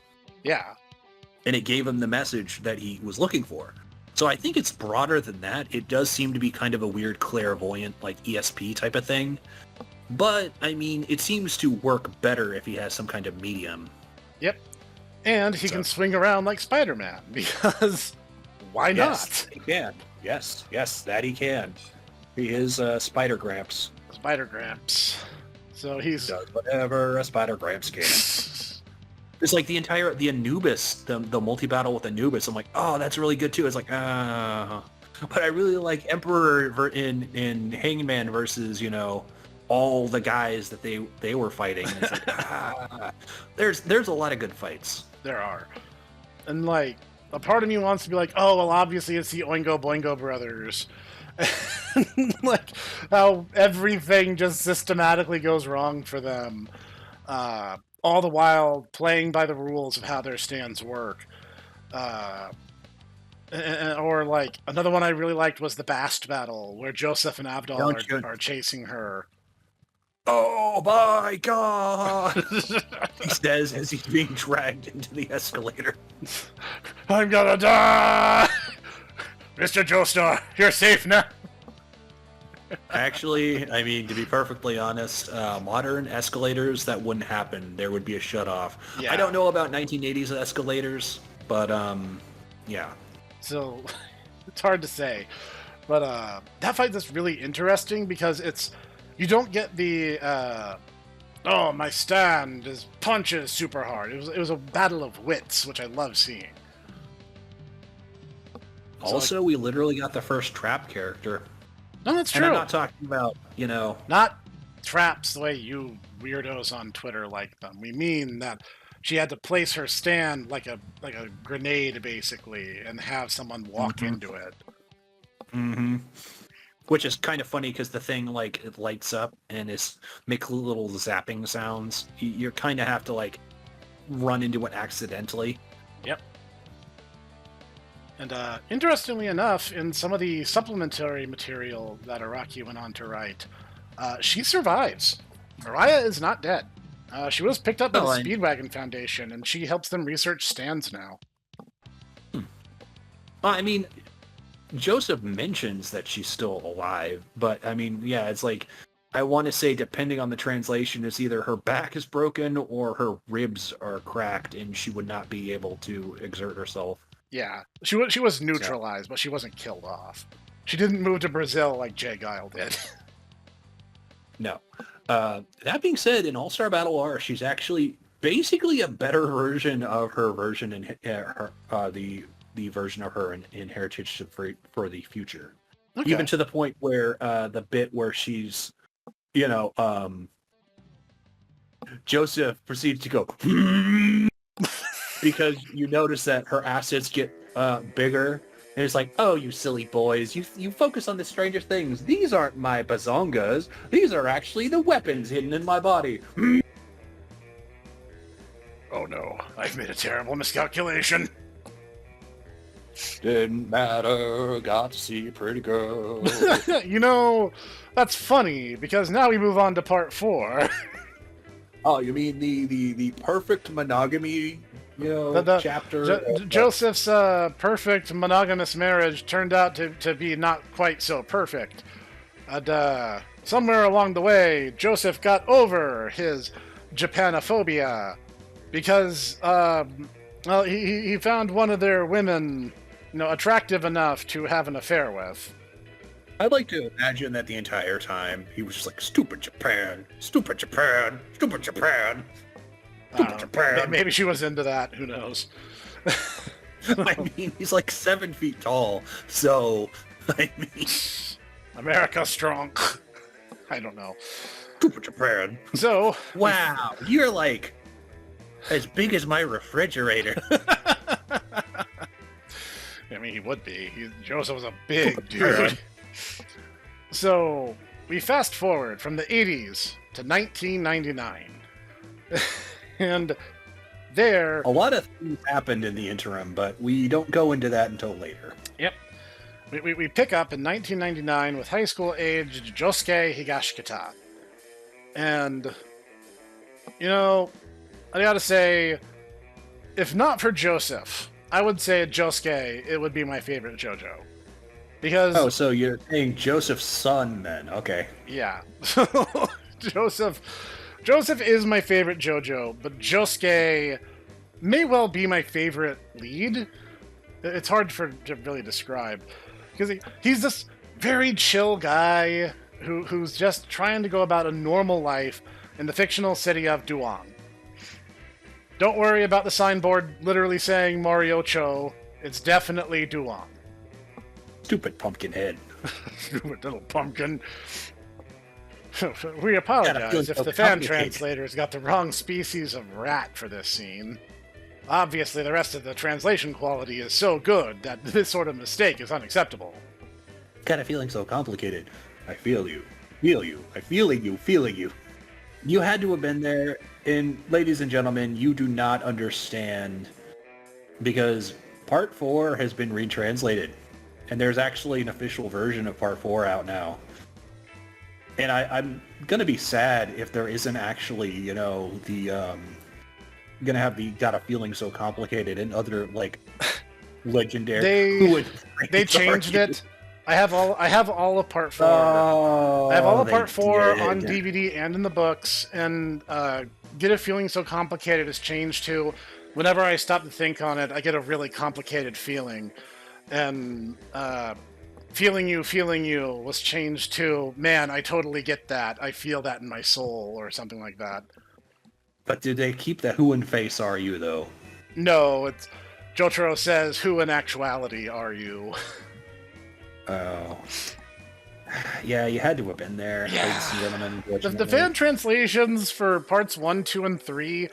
S2: Yeah.
S1: And it gave him the message that he was looking for. So I think it's broader than that. It does seem to be kind of a weird clairvoyant, ESP type of thing. But, I mean, it seems to work better if he has some kind of medium.
S2: Yep. And he can swing around like Spider-Man, because why not?
S1: He can. Yes, that he can. He is Spider Gramps.
S2: Spider Gramps. So he's...
S1: does whatever a Spider Gramps can. It's like the Anubis, the multi-battle with Anubis. I'm like, oh, that's really good too. It's like, but I really like Emperor in Hangman versus, all the guys that they were fighting. It's like, there's a lot of good fights.
S2: There are. And a part of me wants to be like, oh, well, obviously it's the Oingo Boingo brothers. How everything just systematically goes wrong for them. All the while playing by the rules of how their stands work. Or another one I really liked was the Bast battle, where Joseph and Abdal are chasing her.
S1: Oh my god! He says as he's being dragged into the escalator.
S2: I'm gonna die! Mr. Joestar, you're safe now!
S1: Actually, I mean, to be perfectly honest, modern escalators, that wouldn't happen. There would be a shutoff. Yeah. I don't know about 1980s escalators, but, yeah.
S2: So, it's hard to say. But, that fight is really interesting because you don't get the, oh, my stand is punches super hard. It was a battle of wits, which I love seeing.
S1: Also, we literally got the first trap character.
S2: No, that's true.
S1: And I'm not talking about,
S2: not traps the way you weirdos on Twitter like them. We mean that she had to place her stand like a grenade, basically, and have someone walk into it.
S1: Mm-hmm. Which is kind of funny because the thing, it lights up and makes little zapping sounds. You kind of have to, run into it accidentally.
S2: Yep. And interestingly enough, in some of the supplementary material that Araki went on to write, she survives. Mariah is not dead. She was picked up by the Speedwagon Foundation, and she helps them research stands now.
S1: I mean, Joseph mentions that she's still alive, but I mean, yeah, it's I want to say, depending on the translation, it's either her back is broken or her ribs are cracked, and she would not be able to exert herself.
S2: Yeah, she was neutralized, but she wasn't killed off. She didn't move to Brazil like Jay Guile did. No.
S1: That being said, in All-Star Battle R, she's actually basically a better version of her version in the version of her in Heritage for the Future. Okay. Even to the point where the bit where she's, Joseph proceeds to go because you notice that her assets get bigger. And it's like, oh, you silly boys, you focus on the stranger things. These aren't my bazongas. These are actually the weapons hidden in my body.
S2: Oh no, I've made a terrible miscalculation.
S1: Didn't matter, got to see a pretty girl.
S2: You know, that's funny because now we move on to part 4.
S1: Oh, you mean the perfect monogamy, chapter?
S2: Joseph's perfect monogamous marriage turned out to be not quite so perfect. And somewhere along the way, Joseph got over his Japanophobia because, he found one of their women, attractive enough to have an affair with.
S1: I'd like to imagine that the entire time he was just like, stupid Japan, stupid Japan, stupid Japan, stupid Japan.
S2: Maybe she was into that. Who knows?
S1: I mean, he's like 7 feet tall, so, I mean...
S2: America strong. I don't know.
S1: Stupid Japan.
S2: So...
S1: Wow, you're like as big as my refrigerator.
S2: I mean, he would be. Joseph was a big dude. So, we fast forward from the 80s to 1999. And there...
S1: A lot of things happened in the interim, but we don't go into that until later.
S2: Yep. We pick up in 1999 with high school-aged Josuke Higashikata. And, I gotta say, if not for Joseph, I would say Josuke, it would be my favorite JoJo. Because...
S1: Oh, so you're saying Joseph's son, then. Okay.
S2: Yeah. Joseph is my favorite JoJo, but Josuke may well be my favorite lead. It's hard to really describe. Because he's this very chill guy who's just trying to go about a normal life in the fictional city of Duan. Don't worry about the signboard literally saying Moriocho. It's definitely Duan.
S1: Stupid pumpkin head.
S2: Stupid little pumpkin. We apologize if the fan translators got the wrong species of rat for this scene. Obviously, the rest of the translation quality is so good that this sort of mistake is unacceptable.
S1: Kind of feeling so complicated. I feel you. Feel you. I feeling you. Feeling you. You had to have been there, and ladies and gentlemen, you do not understand because Part 4 has been retranslated, and there's actually an official version of Part 4 out now. And I'm going to be sad if there isn't actually, gonna have the got a feeling so complicated and other like legendary.
S2: They changed it. I have all of part 4.
S1: Oh,
S2: I have all of part 4 on DVD and in the books. And Get a Feeling So Complicated is changed to whenever I stop to think on it, I get a really complicated feeling. And Feeling You was changed to, man, I totally get that. I feel that in my soul, or something like that.
S1: But did they keep the who in face are you, though?
S2: No, it's Jotaro says, who in actuality are you?
S1: Oh. Yeah, you had to have been there,
S2: yeah.
S1: ladies and gentlemen.
S2: The fan translations for parts 1, 2, and 3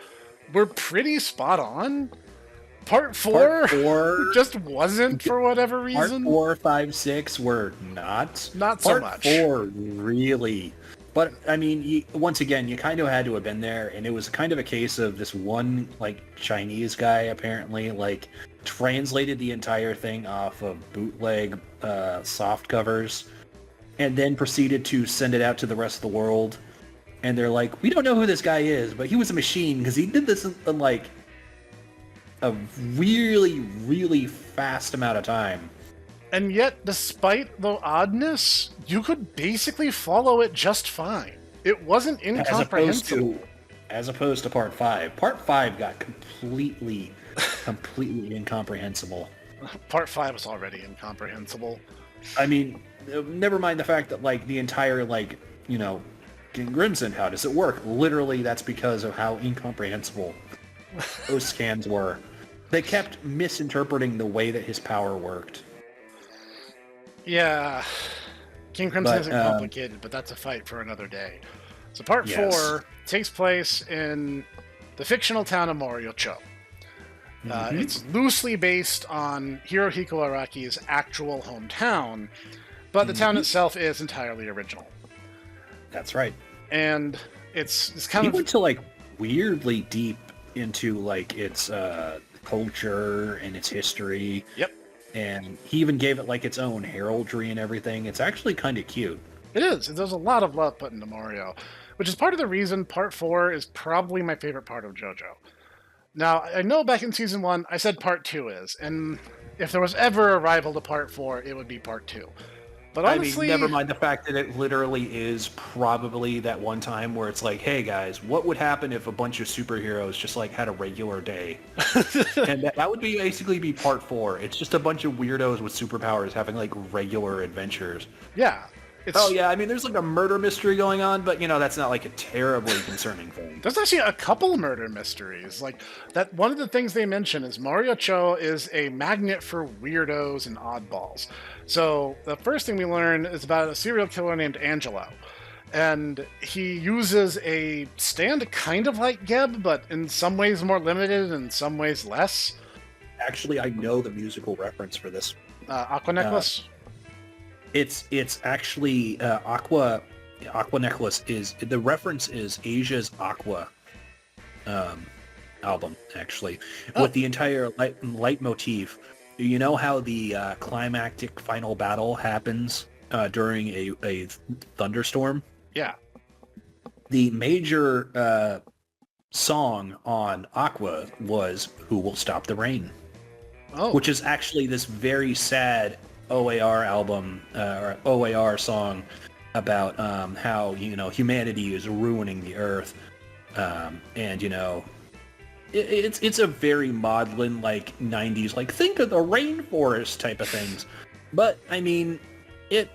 S2: were pretty spot on. Part 4 just wasn't for whatever reason.
S1: Part 4, 5, 6 were not.
S2: Not so much.
S1: Part 4 really... But, I mean, once again, you kind of had to have been there, and it was kind of a case of this one, Chinese guy, apparently, translated the entire thing off of bootleg soft covers, and then proceeded to send it out to the rest of the world. And they're like, we don't know who this guy is, but he was a machine, because he did this in, a really, really fast amount of time.
S2: And yet, despite the oddness, you could basically follow it just fine. It wasn't incomprehensible.
S1: As opposed to Part 5. Part 5 got completely incomprehensible.
S2: Part 5 was already incomprehensible.
S1: I mean, never mind the fact that, the entire, King Crimson, how does it work? Literally, that's because of how incomprehensible those scans were. They kept misinterpreting the way that his power worked.
S2: Yeah, King Crimson isn't complicated, but that's a fight for another day. So part 4 takes place in the fictional town of Moriocho. It's loosely based on Hirohiko Araki's actual hometown, but the town itself is entirely original.
S1: That's right.
S2: And it's kind of...
S1: He went to, weirdly deep into, its culture and its history.
S2: Yep.
S1: And he even gave it like its own heraldry and everything. It's actually kind of cute.
S2: It is. There's a lot of love put into Mario, which is part of the reason Part 4 is probably my favorite part of JoJo. Now, I know back in Season 1, I said Part 2 is, and if there was ever a rival to Part 4, it would be Part 2. But
S1: I mean,
S2: honestly,
S1: never mind the fact that it literally is probably that one time where it's like, hey guys, what would happen if a bunch of superheroes just like had a regular day? And that would be basically be part 4. It's just a bunch of weirdos with superpowers having like regular adventures.
S2: yeah, it's
S1: Oh yeah, I mean, there's like a murder mystery going on, but you know, that's not like a terribly concerning thing.
S2: there's actually a couple murder mysteries. Like that, one of the things they mention is Mario Cho is a magnet for weirdos and oddballs. So the first thing we learn is about a serial killer named Angelo. And he uses a stand kind of like Geb, but in some ways more limited and in some ways less.
S1: Actually, I know the musical reference for this.
S2: Aqua Necklace?
S1: It's actually Aqua Necklace is the reference is Asia's Aqua album actually with the entire light motif. You know how the climactic final battle happens during a thunderstorm?
S2: Yeah.
S1: The major song on Aqua was "Who Will Stop the Rain,"
S2: Oh.
S1: which is actually this very sad OAR album or OAR song about how humanity is ruining the earth, and it's a very maudlin like 90s like think of the rainforest type of things. But I mean, it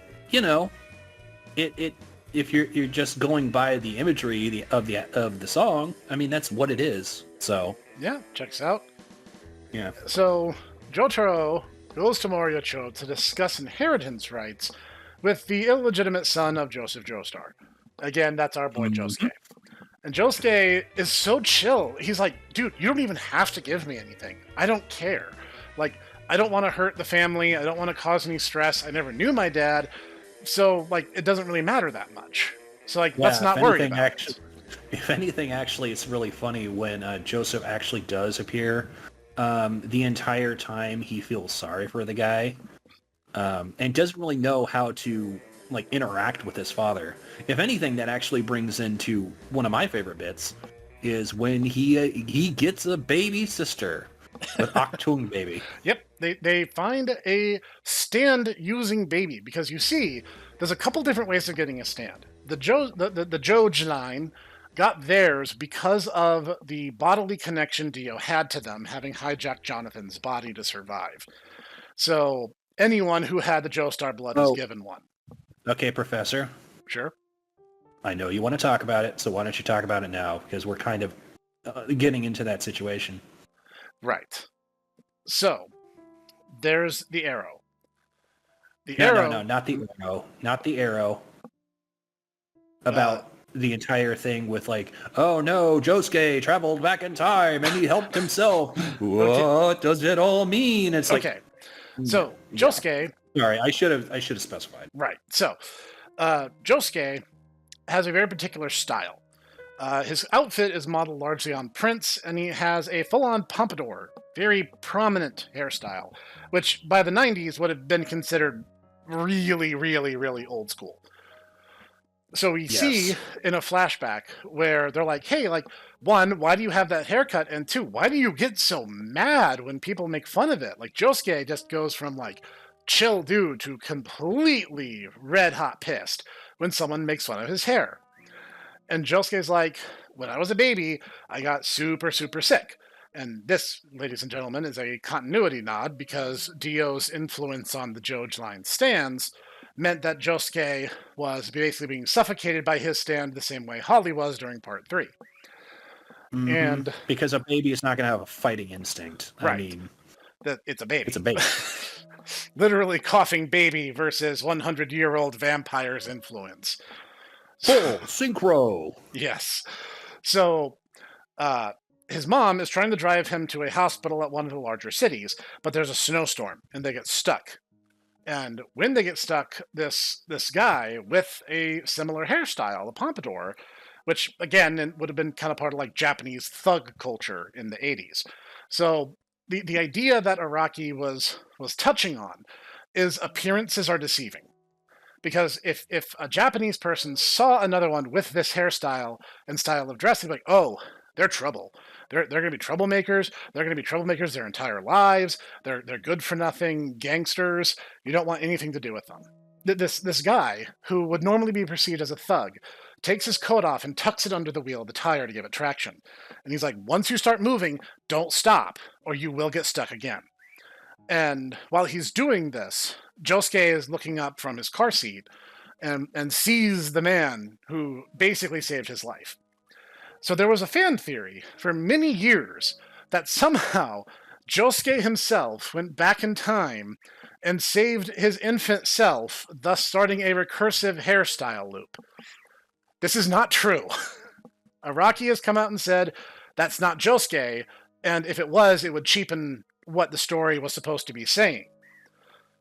S1: if you're just going by the imagery of the song, I mean that's what it is. So
S2: Yeah, checks out.
S1: yeah.
S2: So, Jotaro goes to Mario Cho to discuss inheritance rights with the illegitimate son of Joseph Joestar. Again, that's our boy Josuke. And Josuke is so chill. He's like, dude, you don't even have to give me anything. I don't care. Like, I don't want to hurt the family. I don't want to cause any stress. I never knew my dad. So, like, it doesn't really matter that much. So, like, let's not worry about it.
S1: If anything, actually, it's really funny when Joseph actually does appear. The entire time he feels sorry for the guy, and doesn't really know how to like interact with his father. If anything, that actually brings into one of my favorite bits is when he gets a baby sister with Octung baby.
S2: Yep, they find a stand using baby because you see, there's a couple different ways of getting a stand. The Joj line got theirs because of the bodily connection Dio had to them, having hijacked Jonathan's body to survive. So anyone who had the Joestar blood was given one.
S1: Okay, Professor.
S2: Sure.
S1: I know you want to talk about it, so why don't you talk about it now? Because we're kind of getting into that situation.
S2: Right. So, there's the arrow.
S1: No, not the arrow. Not the arrow. About the entire thing with like, oh no, Josuke traveled back in time and he helped himself. What does it all mean? It's like,
S2: okay. So, Josuke...
S1: Sorry, I should have specified.
S2: Right. So, Josuke has a very particular style. His outfit is modeled largely on Prince, and he has a full-on pompadour, very prominent hairstyle, which by the 90s would have been considered really, really, really old school. So we see in a flashback where they're like, hey, like, one, why do you have that haircut? And two, why do you get so mad when people make fun of it? Like, Josuke just goes from, like, chill dude to completely red-hot pissed when someone makes fun of his hair. And Josuke's like, when I was a baby, I got super, super sick. And this, ladies and gentlemen, is a continuity nod because Dio's influence on the Joj line stands meant that Josuke was basically being suffocated by his stand the same way Holly was during part 3.
S1: Mm-hmm.
S2: And
S1: because a baby is not going to have a fighting instinct.
S2: Right.
S1: I mean,
S2: it's a baby.
S1: It's a baby.
S2: Literally coughing baby versus 100-year-old vampire's influence.
S1: Full synchro.
S2: Yes. So, his mom is trying to drive him to a hospital at one of the larger cities, but there's a snowstorm and they get stuck. And when they get stuck, this guy with a similar hairstyle, a pompadour, which again would have been kind of part of like Japanese thug culture in the 80s. So the idea that Araki was touching on is appearances are deceiving. Because if a Japanese person saw another one with this hairstyle and style of dress, they'd be like, oh, they're trouble. They're going to be troublemakers. They're going to be troublemakers their entire lives. They're good for nothing gangsters. You don't want anything to do with them. This guy, who would normally be perceived as a thug, takes his coat off and tucks it under the wheel of the tire to give it traction. And he's like, once you start moving, don't stop, or you will get stuck again. And while he's doing this, Josuke is looking up from his car seat and sees the man who basically saved his life. So there was a fan theory for many years that somehow Josuke himself went back in time and saved his infant self, thus starting a recursive hairstyle loop. This is not true. Araki has come out and said that's not Josuke, and if it was, it would cheapen what the story was supposed to be saying.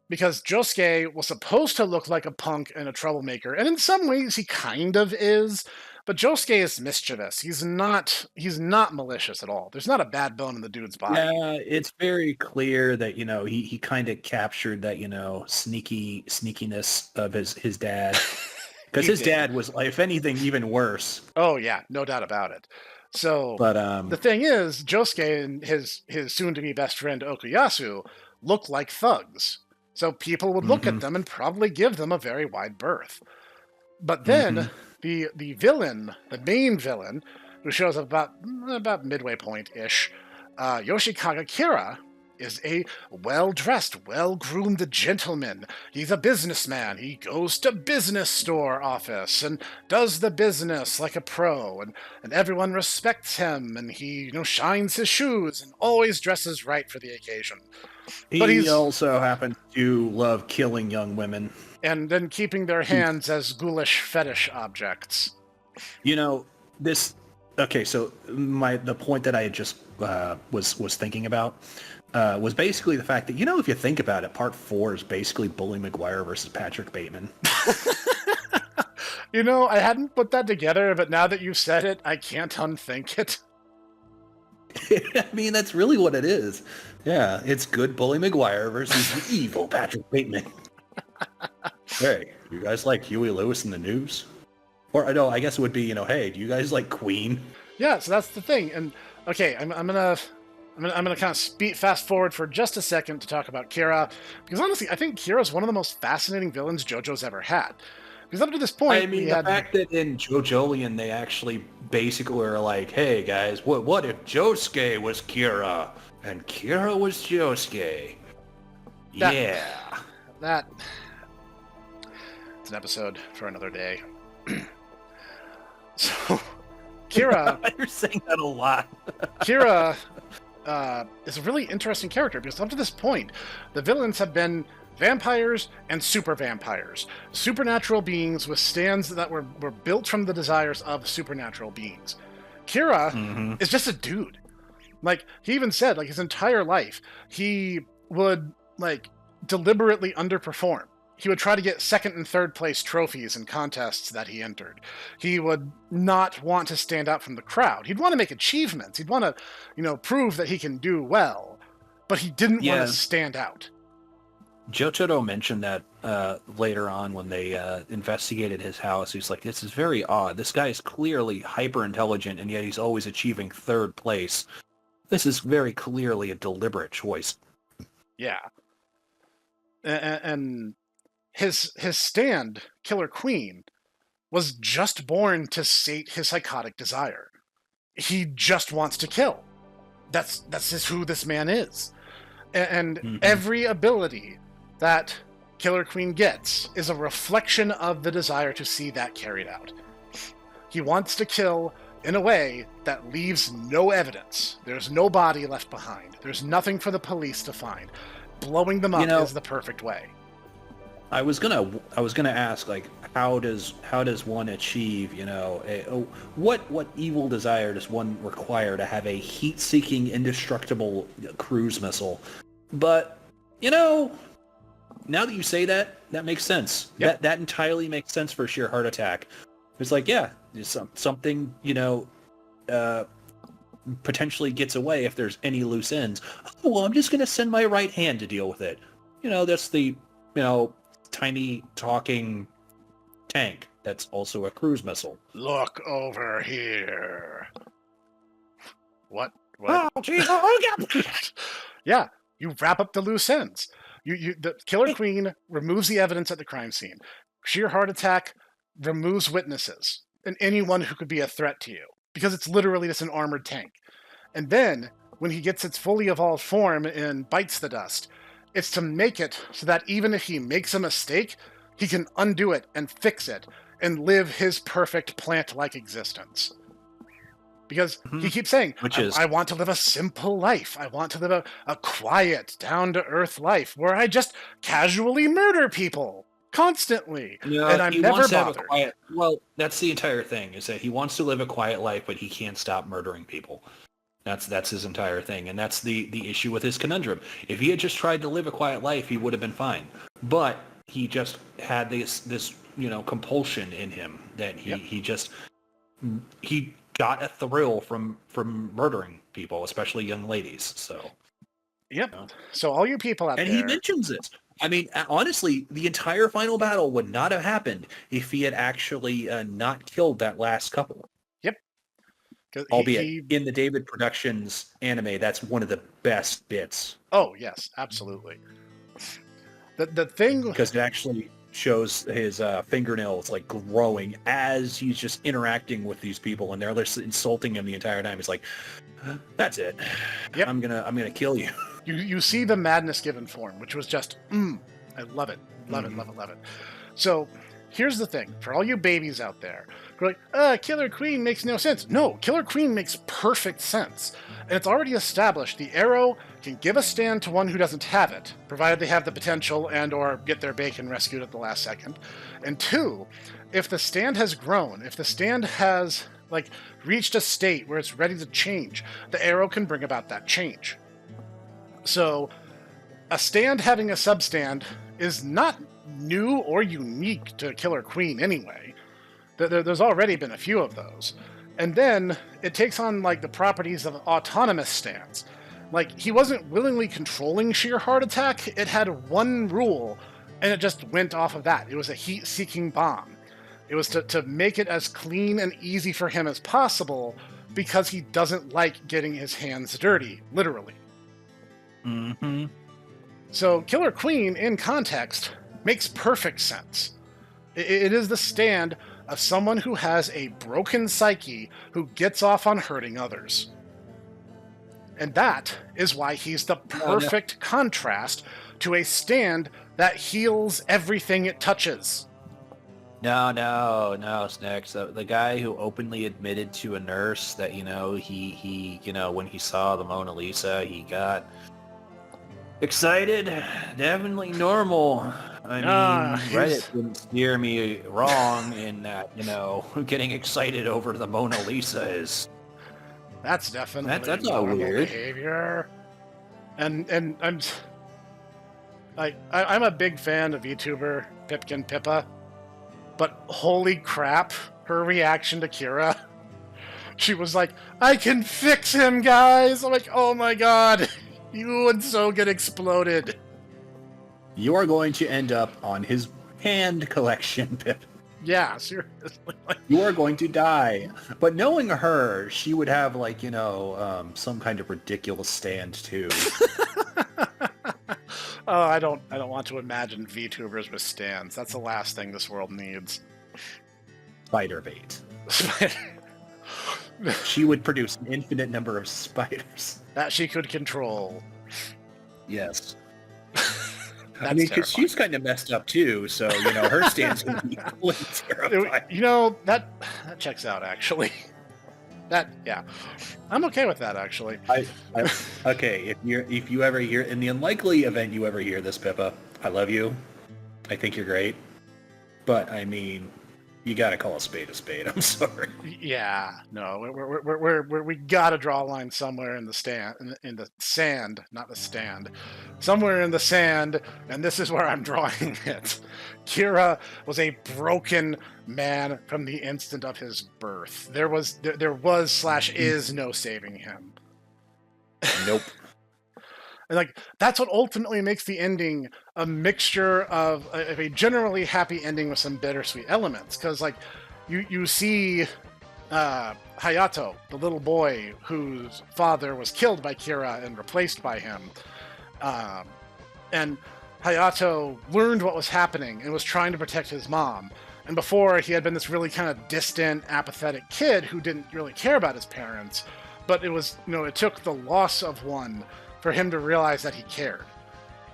S2: Because Josuke was supposed to look like a punk and a troublemaker, and in some ways he kind of is, but Josuke is mischievous. He's not malicious at all. There's not a bad bone in the dude's body.
S1: Yeah, it's very clear that, he kind of captured that, sneakiness of his dad. Because his dad was, if anything, even worse.
S2: Oh, yeah, no doubt about it. So,
S1: but
S2: the thing is, Josuke and his soon-to-be best friend Okuyasu look like thugs. So people would look at them and probably give them a very wide berth. But then, the villain, the main villain, who shows up about midway point-ish, Yoshikaga Kira, is a well-dressed, well-groomed gentleman. He's a businessman. He goes to business store office and does the business like a pro, and everyone respects him, and he shines his shoes and always dresses right for the occasion.
S1: He also happens to love killing young women.
S2: And then keeping their hands as ghoulish fetish objects.
S1: This... Okay, so the point that I had just was thinking about was basically the fact that, if you think about it, part 4 is basically Bully McGuire versus Patrick Bateman.
S2: I hadn't put that together, but now that you've said it, I can't unthink it.
S1: I mean, that's really what it is. Yeah, it's good Bully McGuire versus the evil Patrick Bateman. Hey, you guys like Huey Lewis in the News? Or, no, I guess it would be, hey, do you guys like Queen?
S2: Yeah, so that's the thing. And, okay, I'm gonna kind of fast forward for just a second to talk about Kira, because honestly, I think Kira's one of the most fascinating villains JoJo's ever had. Because up to this point,
S1: I mean, the fact that in JoJolion they actually basically were like, hey guys, what if Josuke was Kira and Kira was Josuke? Yeah.
S2: That it's an episode for another day. So, Kira...
S1: You're saying that a lot.
S2: Kira is a really interesting character, because up to this point, the villains have been vampires and super vampires. Supernatural beings with stands that were built from the desires of supernatural beings. Kira is just a dude. He even said, his entire life, he would, deliberately underperform. He would try to get second and third place trophies in contests that he entered. He would not want to stand out from the crowd. He'd want to make achievements. He'd want to, prove that he can do well. But he didn't want to stand out.
S1: Jotaro mentioned that later on when they investigated his house. He's like, this is very odd. This guy is clearly hyper-intelligent, and yet he's always achieving third place. This is very clearly a deliberate choice.
S2: Yeah. And his stand, Killer Queen, was just born to sate his psychotic desire. He just wants to kill. That's just who this man is. And every ability that Killer Queen gets is a reflection of the desire to see that carried out. He wants to kill in a way that leaves no evidence. There's no body left behind. There's nothing for the police to find. Blowing them up is the perfect way.
S1: I was gonna ask, how does one achieve, what evil desire does one require to have a heat-seeking, indestructible cruise missile? But, now that you say that, that makes sense.
S2: Yep.
S1: That entirely makes sense for sheer heart attack. It's something, potentially gets away if there's any loose ends. Oh, well, I'm just going to send my right hand to deal with it. That's the, tiny talking tank that's also a cruise missile.
S2: Look over here. What?
S1: Oh, geez, oh, God.
S2: Yeah, you wrap up the loose ends. The Killer Queen removes the evidence at the crime scene. Sheer heart attack removes witnesses and anyone who could be a threat to you, because it's literally just an armored tank. And then, when he gets its fully evolved form and bites the dust, it's to make it so that even if he makes a mistake, he can undo it and fix it and live his perfect plant-like existence. Because he keeps saying, I want to live a simple life. I want to live a quiet, down-to-earth life where I just casually murder people constantly. And I'm never bothered.
S1: Well, that's the entire thing, is that he wants to live a quiet life, but he can't stop murdering people. That's his entire thing, and that's the issue with his conundrum. If he had just tried to live a quiet life, he would have been fine. But he just had this compulsion in him that he got a thrill from murdering people, especially young ladies. So,
S2: So all you people out there,
S1: and he mentions it. I mean, honestly, the entire final battle would not have happened if he had actually not killed that last couple. Albeit in the David Productions anime, that's one of the best bits.
S2: Oh yes, absolutely. The thing,
S1: because it actually shows his fingernails like growing as he's just interacting with these people, and they're just insulting him the entire time. It's like, that's it.
S2: Yep.
S1: I'm gonna kill you.
S2: You see the madness given form, which was just, I love it, love it. So here's the thing, for all you babies out there, who are like, Killer Queen makes no sense. No, Killer Queen makes perfect sense. And it's already established the arrow can give a stand to one who doesn't have it, provided they have the potential and or get their bacon rescued at the last second. And two, if the stand has grown, if the stand has reached a state where it's ready to change, the arrow can bring about that change. So a stand having a substand is not new or unique to Killer Queen anyway. There's already been a few of those. And then it takes on the properties of autonomous stands. He wasn't willingly controlling sheer heart attack. It had one rule, and it just went off of that. It was a heat-seeking bomb. It was to make it as clean and easy for him as possible, because he doesn't like getting his hands dirty, literally.
S1: Mm-hmm.
S2: So Killer Queen, in context, makes perfect sense. It is the stand of someone who has a broken psyche who gets off on hurting others. And that is why he's the perfect contrast to a stand that heals everything it touches.
S1: No, Snek. So the guy who openly admitted to a nurse that, he when he saw the Mona Lisa, he got excited, definitely normal. I mean, Reddit didn't steer me wrong in that, getting excited over the Mona Lisa is...
S2: That's definitely
S1: that's not weird
S2: behavior. And I'm a big fan of VTuber Pipkin Pippa, but holy crap, her reaction to Kira. She was like, I can fix him, guys! I'm like, oh my god, you would so get exploded.
S1: You are going to end up on his hand collection, Pip.
S2: Yeah, seriously.
S1: You are going to die. But knowing her, she would have some kind of ridiculous stand too.
S2: Oh, I don't want to imagine VTubers with stands. That's the last thing this world needs.
S1: Spider bait. She would produce an infinite number of spiders
S2: that she could control.
S1: Yes. I mean, because she's kind of messed up too, so her stand's gonna be equally terrifying.
S2: That checks out actually. I'm okay with that actually.
S1: Okay, if you ever hear, in the unlikely event you ever hear this, Pippa, I love you. I think you're great, but I mean, You gotta call a spade a spade. I'm sorry.
S2: Yeah, no, we gotta draw a line somewhere in the stand, in the sand, not the stand, somewhere in the sand, and this is where I'm drawing it. Kira was a broken man from the instant of his birth. There was slash is no saving him.
S1: Nope.
S2: And like that's what ultimately makes the ending a mixture of a generally happy ending with some bittersweet elements. Because like you see Hayato, the little boy whose father was killed by Kira and replaced by him, and Hayato learned what was happening and was trying to protect his mom. And before, he had been this really kind of distant, apathetic kid who didn't really care about his parents. But it was, it took the loss of one for him to realize that he cared.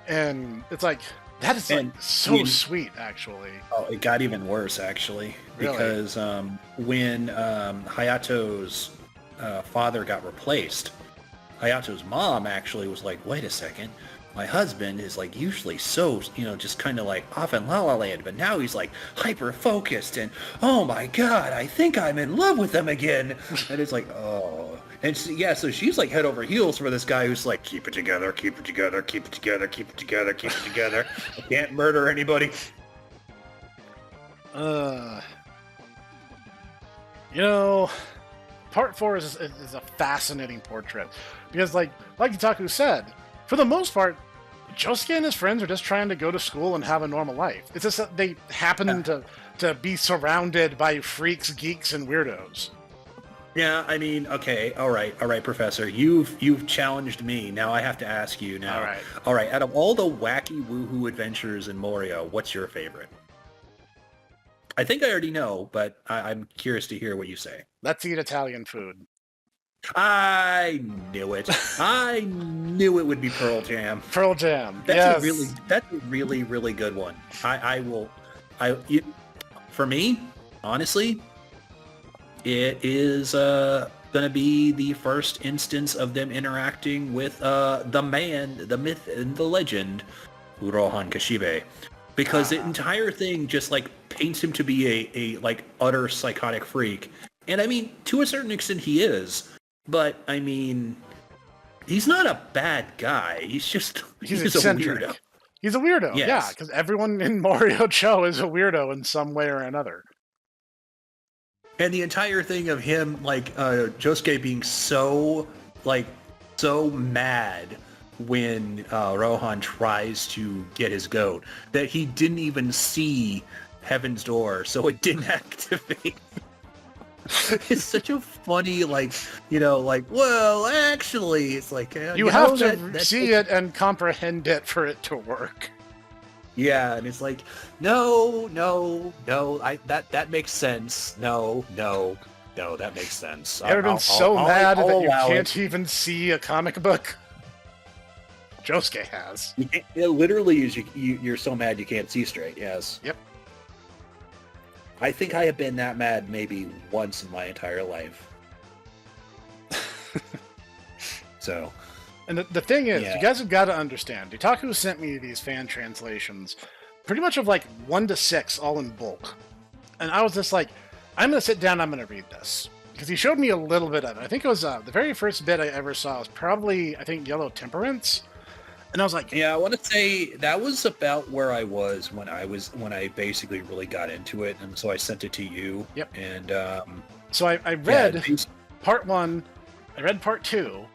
S2: And it's like, that is like so sweet, actually.
S1: Oh, it got even worse, actually.
S2: Really?
S1: Because when Hayato's father got replaced, Hayato's mom actually was like, wait a second, my husband is like usually so, just kind of like off in La La Land, but now he's like hyper focused and oh my God, I think I'm in love with him again. And it's like, oh. And so she's like head over heels for this guy who's like, keep it together, keep it together, keep it together, keep it together, keep it together. I can't murder anybody.
S2: Part 4 is a fascinating portrait because like Itaku said, for the most part, Josuke and his friends are just trying to go to school and have a normal life. It's just that they happen to be surrounded by freaks, geeks, and weirdos.
S1: Yeah, I mean, okay, all right, Professor. You've challenged me. Now I have to ask you now. All right. Out of all the wacky woohoo adventures in Morio, what's your favorite? I think I already know, but I'm curious to hear what you say.
S2: Let's eat Italian food.
S1: I knew it. I knew it would be Pearl Jam.
S2: Pearl Jam.
S1: That's a really, really good one. For me, honestly, it is going to be the first instance of them interacting with the man, the myth, and the legend, Rohan Kashibe. Because the entire thing just like paints him to be a like utter psychotic freak. And I mean, to a certain extent he is. But I mean, he's not a bad guy. He's a weirdo.
S2: He's a weirdo,
S1: yes.
S2: Yeah, because everyone in Morio Cho is a weirdo in some way or another.
S1: And the entire thing of him, like, Josuke being so mad when Rohan tries to get his goat, that he didn't even see Heaven's Door, so it didn't activate. It's such a funny, well, actually, it's like...
S2: you have to see it and comprehend it for it to work.
S1: Yeah, and it's like, no, that makes sense. No, that makes sense.
S2: I've ever been so mad that you can't even see a comic book? Josuke has.
S1: It literally is, you're so mad you can't see straight, yes.
S2: Yep.
S1: I think I have been that mad maybe once in my entire life. So...
S2: And the thing is, you guys have got to understand, Itaku sent me these fan translations, pretty much of like 1 to 6, all in bulk. And I was just like, I'm going to sit down, I'm going to read this. Because he showed me a little bit of it. I think it was the very first bit I ever saw was probably, I think, Yellow Temperance. And I was like... Yeah,
S1: I want to say that was about where I was when I basically really got into it. And so I sent it to you.
S2: Yep.
S1: And...
S2: so I read part 1, I read part 2,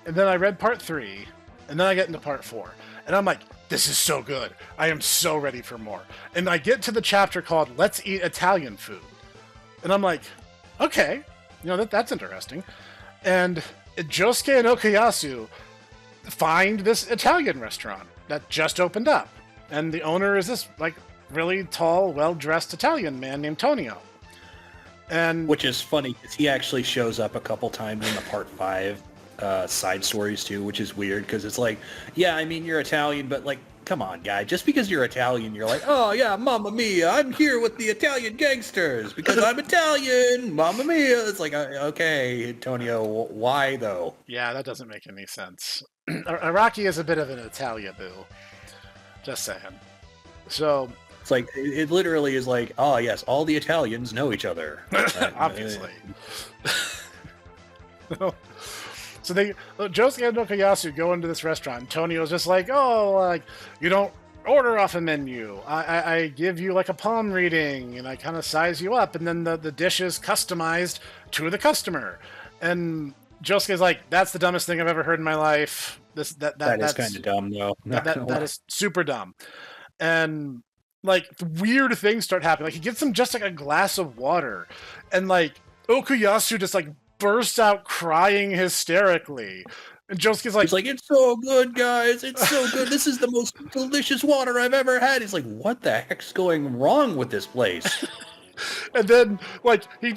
S2: and then I read part 3, and then I get into part 4. And I'm like, this is so good. I am so ready for more. And I get to the chapter called Let's Eat Italian Food. And I'm like, okay, that's interesting. And Josuke and Okuyasu find this Italian restaurant that just opened up. And the owner is this, like, really tall, well-dressed Italian man named Tonio. And
S1: which is funny, because he actually shows up a couple times in the part 5 side stories too, which is weird, because it's like, yeah, I mean, you're Italian, but like, come on, guy, just because you're Italian, you're like, oh yeah, mamma mia, I'm here with the Italian gangsters because I'm Italian, mamma mia. It's like, okay, Antonio, why though?
S2: Yeah, that doesn't make any sense. Araki is a bit of an Italia boo. Just saying. So,
S1: It's like it literally is like, oh yes, all the Italians know each other.
S2: Obviously. So Josuke and Okayasu go into this restaurant. And Tonio's just like, oh, like you don't order off a menu. I give you like a palm reading, and I kind of size you up, and then the dish is customized to the customer. And Josuke's like, that's the dumbest thing I've ever heard in my life.
S1: That is kind of dumb, though.
S2: That is super dumb. And like weird things start happening. Like he gets him just like a glass of water, and like Okuyasu just like bursts out crying hysterically. And Josuke's like,
S1: he's like, it's so good, guys. It's so good. This is the most delicious water I've ever had. He's like, what the heck's going wrong with this place?
S2: and then like you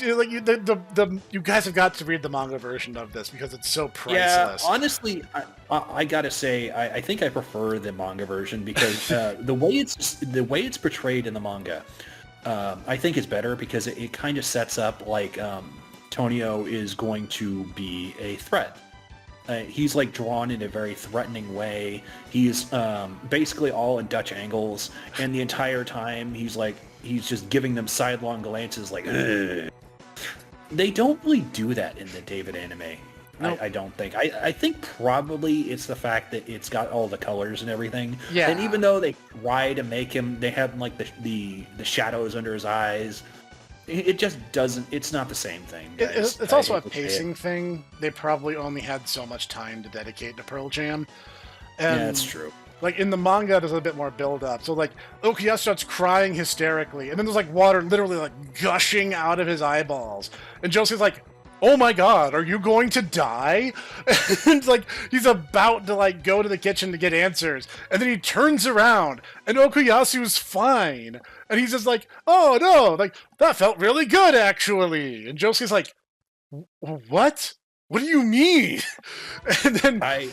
S2: guys have got to read the manga version of this because it's so priceless.
S1: Yeah, honestly, I gotta say, I think I prefer the manga version because the way it's portrayed in the manga, I think is better because it kind of sets up like Tonio is going to be a threat. He's like drawn in a very threatening way. He's basically all in Dutch angles, and the entire time he's just giving them sidelong glances like, ugh. They don't really do that in the David anime. Nope. I don't think. I think probably it's the fact that it's got all the colors and everything.
S2: Yeah.
S1: And even though they try to make him, they have like the shadows under his eyes. It just doesn't. It's not the same thing.
S2: It's also a pacing thing. They probably only had so much time to dedicate to Pearl Jam. And
S1: yeah, that's true.
S2: Like in the manga, there's a bit more build up. So like Okuyasu starts crying hysterically, and then there's like water literally like gushing out of his eyeballs, and Josuke's like, "Oh my god, are you going to die?" And like he's about to like go to the kitchen to get answers, and then he turns around, and Okuyasu's fine, and he's just like, "Oh no, like that felt really good actually." And Josuke's like, "What? What do you mean?" And then
S1: I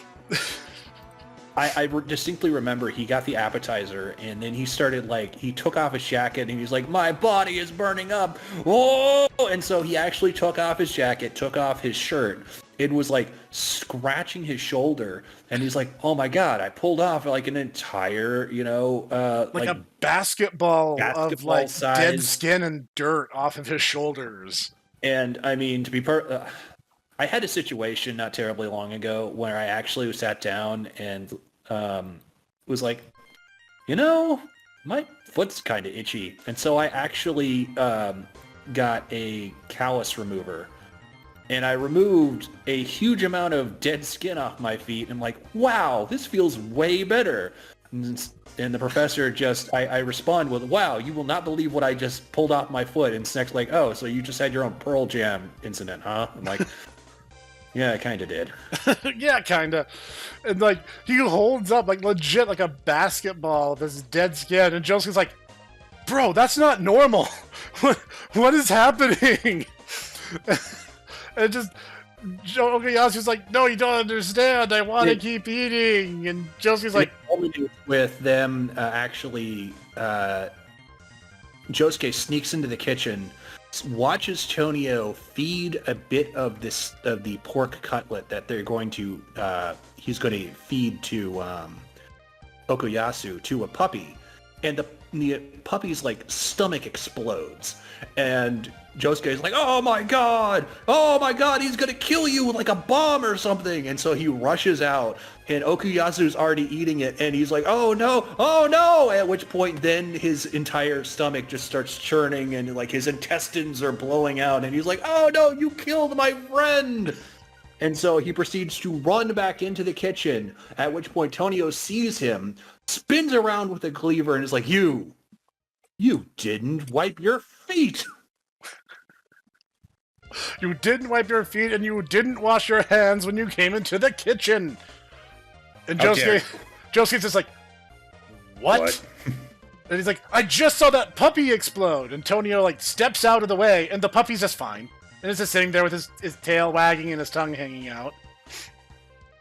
S1: distinctly remember he got the appetizer, and then he started like, he took off his jacket, and he's like, my body is burning up. Whoa! And so he actually took off his jacket, took off his shirt. It was like scratching his shoulder, and he's like, oh my god, I pulled off like an entire,
S2: like a basketball of like
S1: size
S2: dead skin and dirt off of his shoulders.
S1: And I mean, to be I had a situation not terribly long ago where I actually sat down and was like, my foot's kind of itchy. And so I actually got a callus remover. And I removed a huge amount of dead skin off my feet. And I'm like, wow, this feels way better. And the professor I respond with, wow, you will not believe what I just pulled off my foot. And Snek's like, oh, so you just had your own Pearl Jam incident, huh? I'm like... Yeah, I kind of did.
S2: Yeah, kind of. And, like, he holds up, like, legit, like a basketball of his dead skin. And Josuke's like, bro, that's not normal. What is happening? And just, Okuyasu's like, no, you don't understand. I want to keep eating. And Josuke's like...
S1: With them, Josuke sneaks into the kitchen, watches Tonio feed a bit of the pork cutlet that they're going to he's going to feed to Okuyasu to a puppy, and the puppy's like stomach explodes, and Josuke is like, oh my god, he's gonna kill you with like a bomb or something. And so he rushes out, and Okuyasu's already eating it, and he's like, oh no, at which point then his entire stomach just starts churning, and like his intestines are blowing out, and he's like, oh no, you killed my friend. And so he proceeds to run back into the kitchen, at which point Tonio sees him, spins around with a cleaver, and is like, you didn't wipe your feet.
S2: You didn't wipe your feet, and you didn't wash your hands when you came into the kitchen. And Josuke's just like, what? And he's like, I just saw that puppy explode. And Tonio like steps out of the way, and the puppy's just fine. And he's just sitting there with his tail wagging and his tongue hanging out.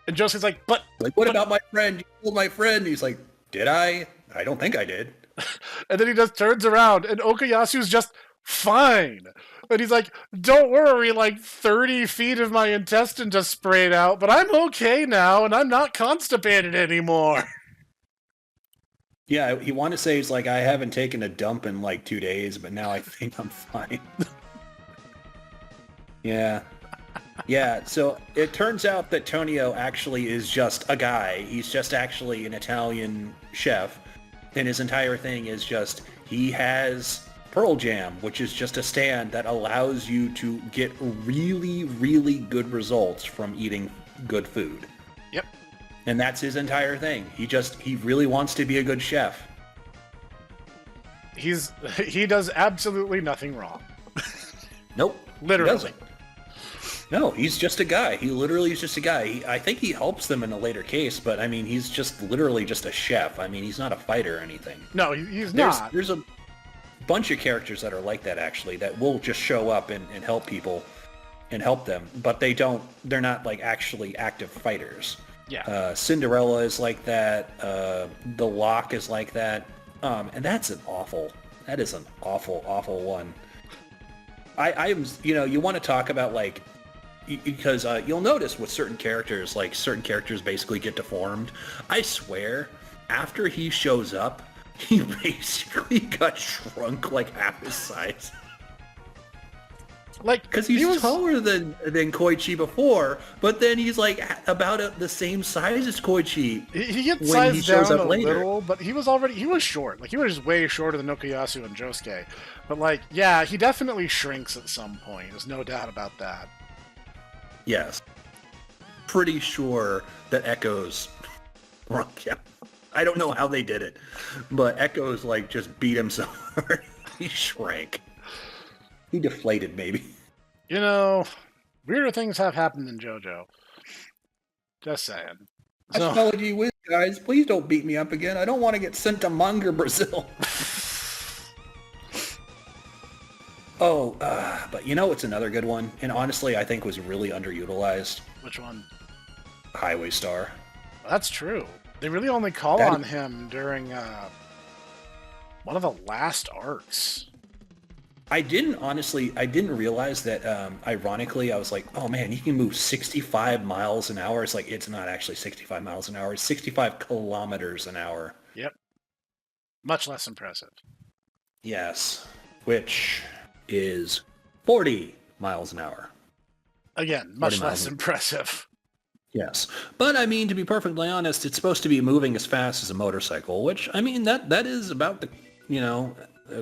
S2: And Josuke's like, what
S1: about my friend? You killed my friend. He's like, did I? I don't think I did.
S2: And then he just turns around, and Okuyasu's just fine. And he's like, don't worry, like 30 feet of my intestine just sprayed out, but I'm okay now, and I'm not constipated anymore.
S1: Yeah, he wanted to say he's like, I haven't taken a dump in like 2 days, but now I think I'm fine. Yeah. Yeah, so it turns out that Tonio actually is just a guy. He's just actually an Italian chef. And his entire thing is just, he has Pearl Jam, which is just a stand that allows you to get really, really good results from eating good food.
S2: Yep.
S1: And that's his entire thing. He really wants to be a good chef.
S2: He does absolutely nothing wrong.
S1: Nope.
S2: Literally.
S1: He doesn't. No, he's just a guy. He literally is just a guy. I think he helps them in a later case, but I mean, he's just literally just a chef. I mean, he's not a fighter or anything.
S2: No, he's not.
S1: There's a bunch of characters that are like that, actually, that will just show up and help people and help them, but they're not like actually active fighters.
S2: Yeah.
S1: Cinderella is like that. The Lock is like that. And that is an awful, awful one. I'm, you want to talk about like, because you'll notice with certain characters, like certain characters basically get deformed. I swear, after he shows up, he basically got shrunk like half his size.
S2: Like,
S1: because he's taller than Koichi before, but then he's like about the same size as Koichi.
S2: He gets sized down a little, but he was short. Like, he was way shorter than Nokoyasu and Josuke. But like, yeah, he definitely shrinks at some point. There's no doubt about that.
S1: Yes. Pretty sure that Echo's shrunk. Yeah. I don't know how they did it, but Echo's like just beat him so hard. He shrank. He deflated, maybe.
S2: Weirder things have happened in JoJo. Just saying.
S1: Astrology whiz, guys. Please don't beat me up again. I don't want to get sent to Manga Brazil. But it's another good one, and honestly, I think was really underutilized.
S2: Which one?
S1: Highway Star.
S2: That's true. They really only call on him during one of the last arcs.
S1: I didn't realize that, ironically, I was like, oh man, he can move 65 miles an hour. It's like, it's not actually 65 miles an hour. It's 65 kilometers an hour.
S2: Yep. Much less impressive.
S1: Yes. Which is 40 miles an hour.
S2: Again, much less impressive.
S1: Yes. But, I mean, to be perfectly honest, it's supposed to be moving as fast as a motorcycle, which, I mean, that is about the,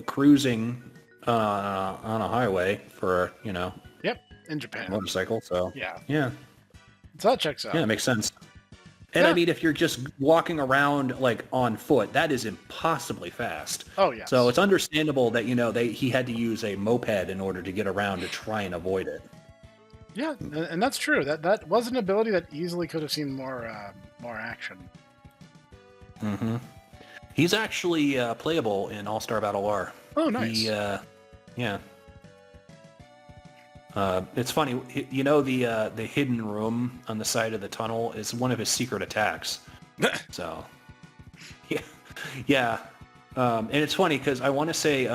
S1: cruising on a highway for,
S2: Yep, in Japan.
S1: Motorcycle, so.
S2: Yeah.
S1: Yeah.
S2: So that checks out.
S1: Yeah, it makes sense. And I mean, if you're just walking around like on foot, that is impossibly fast.
S2: Oh, yeah.
S1: So it's understandable that, he had to use a moped in order to get around to try and avoid it.
S2: Yeah, and that's true. That was an ability that easily could have seen more action.
S1: Mm-hmm. He's actually playable in All-Star Battle R.
S2: Oh, nice.
S1: Yeah. It's funny, the hidden room on the side of the tunnel is one of his secret attacks. So, yeah. And it's funny because I want to say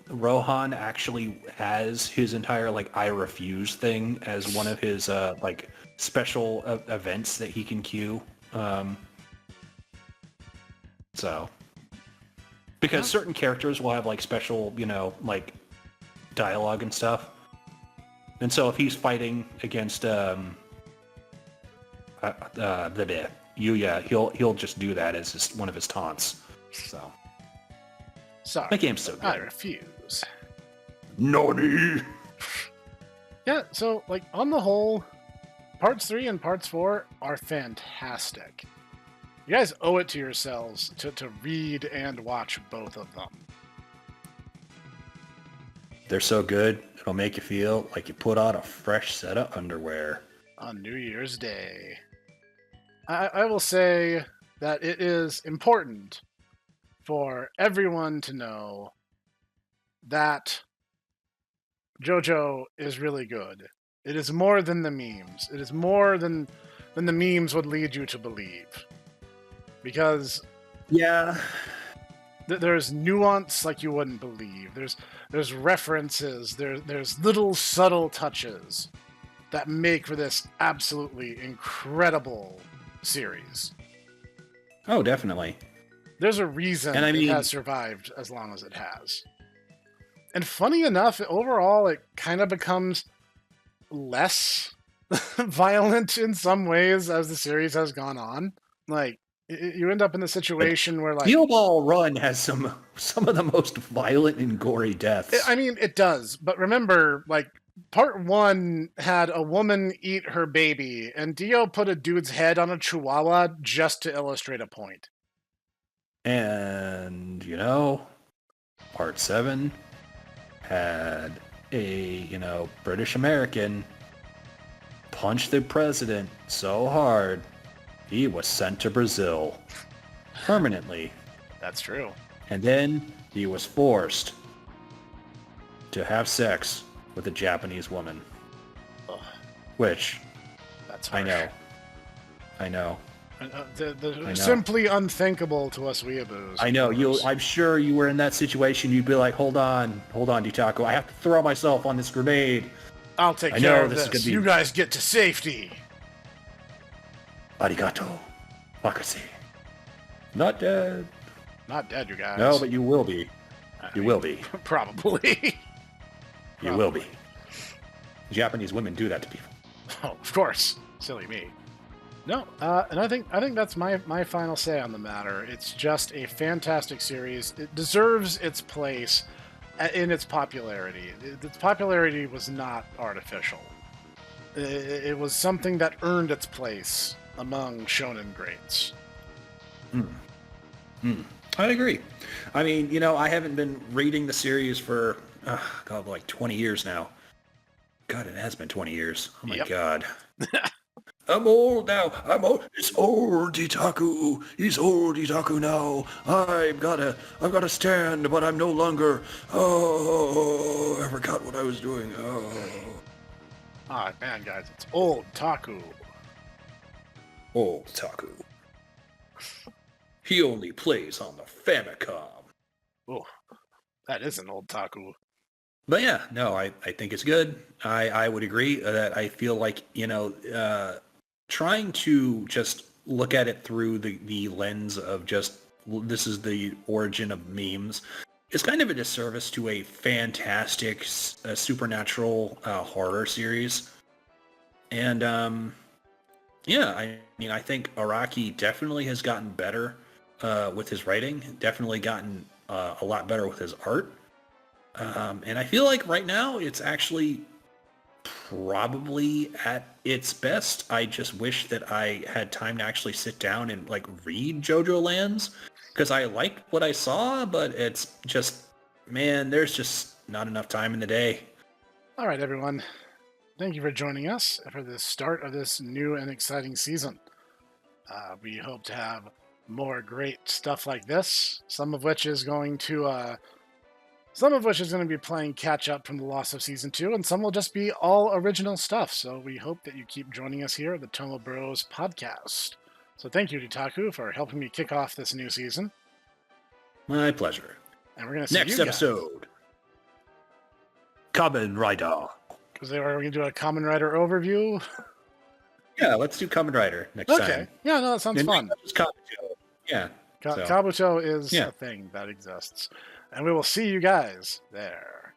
S1: Rohan actually has his entire like I refuse thing as one of his like special events that he can queue. So, because certain characters will have like special, like dialogue and stuff. And so if he's fighting against Yuya, he'll just do that as one of his taunts. So.
S2: Sorry.
S1: That game's so good.
S2: I refuse.
S1: Nani?
S2: Yeah, so, like, on the whole, Parts 3 and Parts 4 are fantastic. You guys owe it to yourselves to read and watch both of them.
S1: They're so good, it'll make you feel like you put on a fresh set of underwear.
S2: On New Year's Day. I will say that it is important for everyone to know that JoJo is really good. It is more than the memes. It is more than the memes would lead you to believe. Because there's nuance like you wouldn't believe. There's references. There's little subtle touches that make for this absolutely incredible series.
S1: Oh, definitely.
S2: There's a reason
S1: And I
S2: it
S1: mean,
S2: has survived as long as it has. And funny enough, overall, it kind of becomes less violent in some ways as the series has gone on. Like, you end up in the situation where, like,
S1: Steel Ball Run has some of the most violent and gory deaths.
S2: I mean, it does. But remember, like, part 1 had a woman eat her baby, and Dio put a dude's head on a chihuahua just to illustrate a point.
S1: And, part 7 had a, British American punch the president so hard, he was sent to Brazil permanently.
S2: That's true.
S1: And then he was forced to have sex with a Japanese woman.
S2: Ugh.
S1: Which,
S2: that's harsh.
S1: I know.
S2: The simply unthinkable to us weeaboos.
S1: I know. I'm sure you were in that situation. You'd be like, hold on, Ditaku. I have to throw myself on this grenade.
S2: I'll take care of this. You guys get to safety.
S1: Arigato. Wakase. Not dead.
S2: Not dead, you guys.
S1: No, but you will be. You will be.
S2: Probably.
S1: You will be. Japanese women do that to people.
S2: Oh, of course. Silly me. No, and I think that's my final say on the matter. It's just a fantastic series. It deserves its place in its popularity. Its popularity was not artificial. It was something that earned its place among shonen greats.
S1: I'd agree. I mean, I haven't been reading the series for, like 20 years now. God, it has been 20 years. Oh my God. I'm old now. I'm old. It's old Itaku. He's old Itaku now. I've got to stand, but I'm no longer. Oh, I forgot what I was doing. Oh.
S2: Ah, man, guys, it's old Taku.
S1: Old Taku. He only plays on the Famicom.
S2: Oh, that is an old Taku.
S1: But yeah, no, I think it's good. I would agree that I feel like, trying to just look at it through the lens of just this is the origin of memes is kind of a disservice to a fantastic supernatural horror series. And yeah, I mean, I think Araki definitely has gotten better with his writing, definitely gotten a lot better with his art. And I feel like right now it's actually probably at its best. I just wish that I had time to actually sit down and like read JoJo Lands, because I liked what I saw, but it's just, man, there's just not enough time in the day.
S2: All right, everyone. Thank you for joining us for the start of this new and exciting season. We hope to have more great stuff like this, some of which is going to be playing catch up from the loss of season 2, and some will just be all original stuff. So we hope that you keep joining us here at the Tomo Bros podcast. So thank you, Itaku, for helping me kick off this new season.
S1: My pleasure.
S2: And we're going to see
S1: next
S2: you
S1: episode. Kamen Rider.
S2: Because we're going to do a Kamen Rider overview.
S1: Yeah, let's do Kamen Rider next time.
S2: Okay. Yeah, no, that sounds fun.
S1: Kabuto. Yeah.
S2: Kabuto is a thing that exists. And we will see you guys there.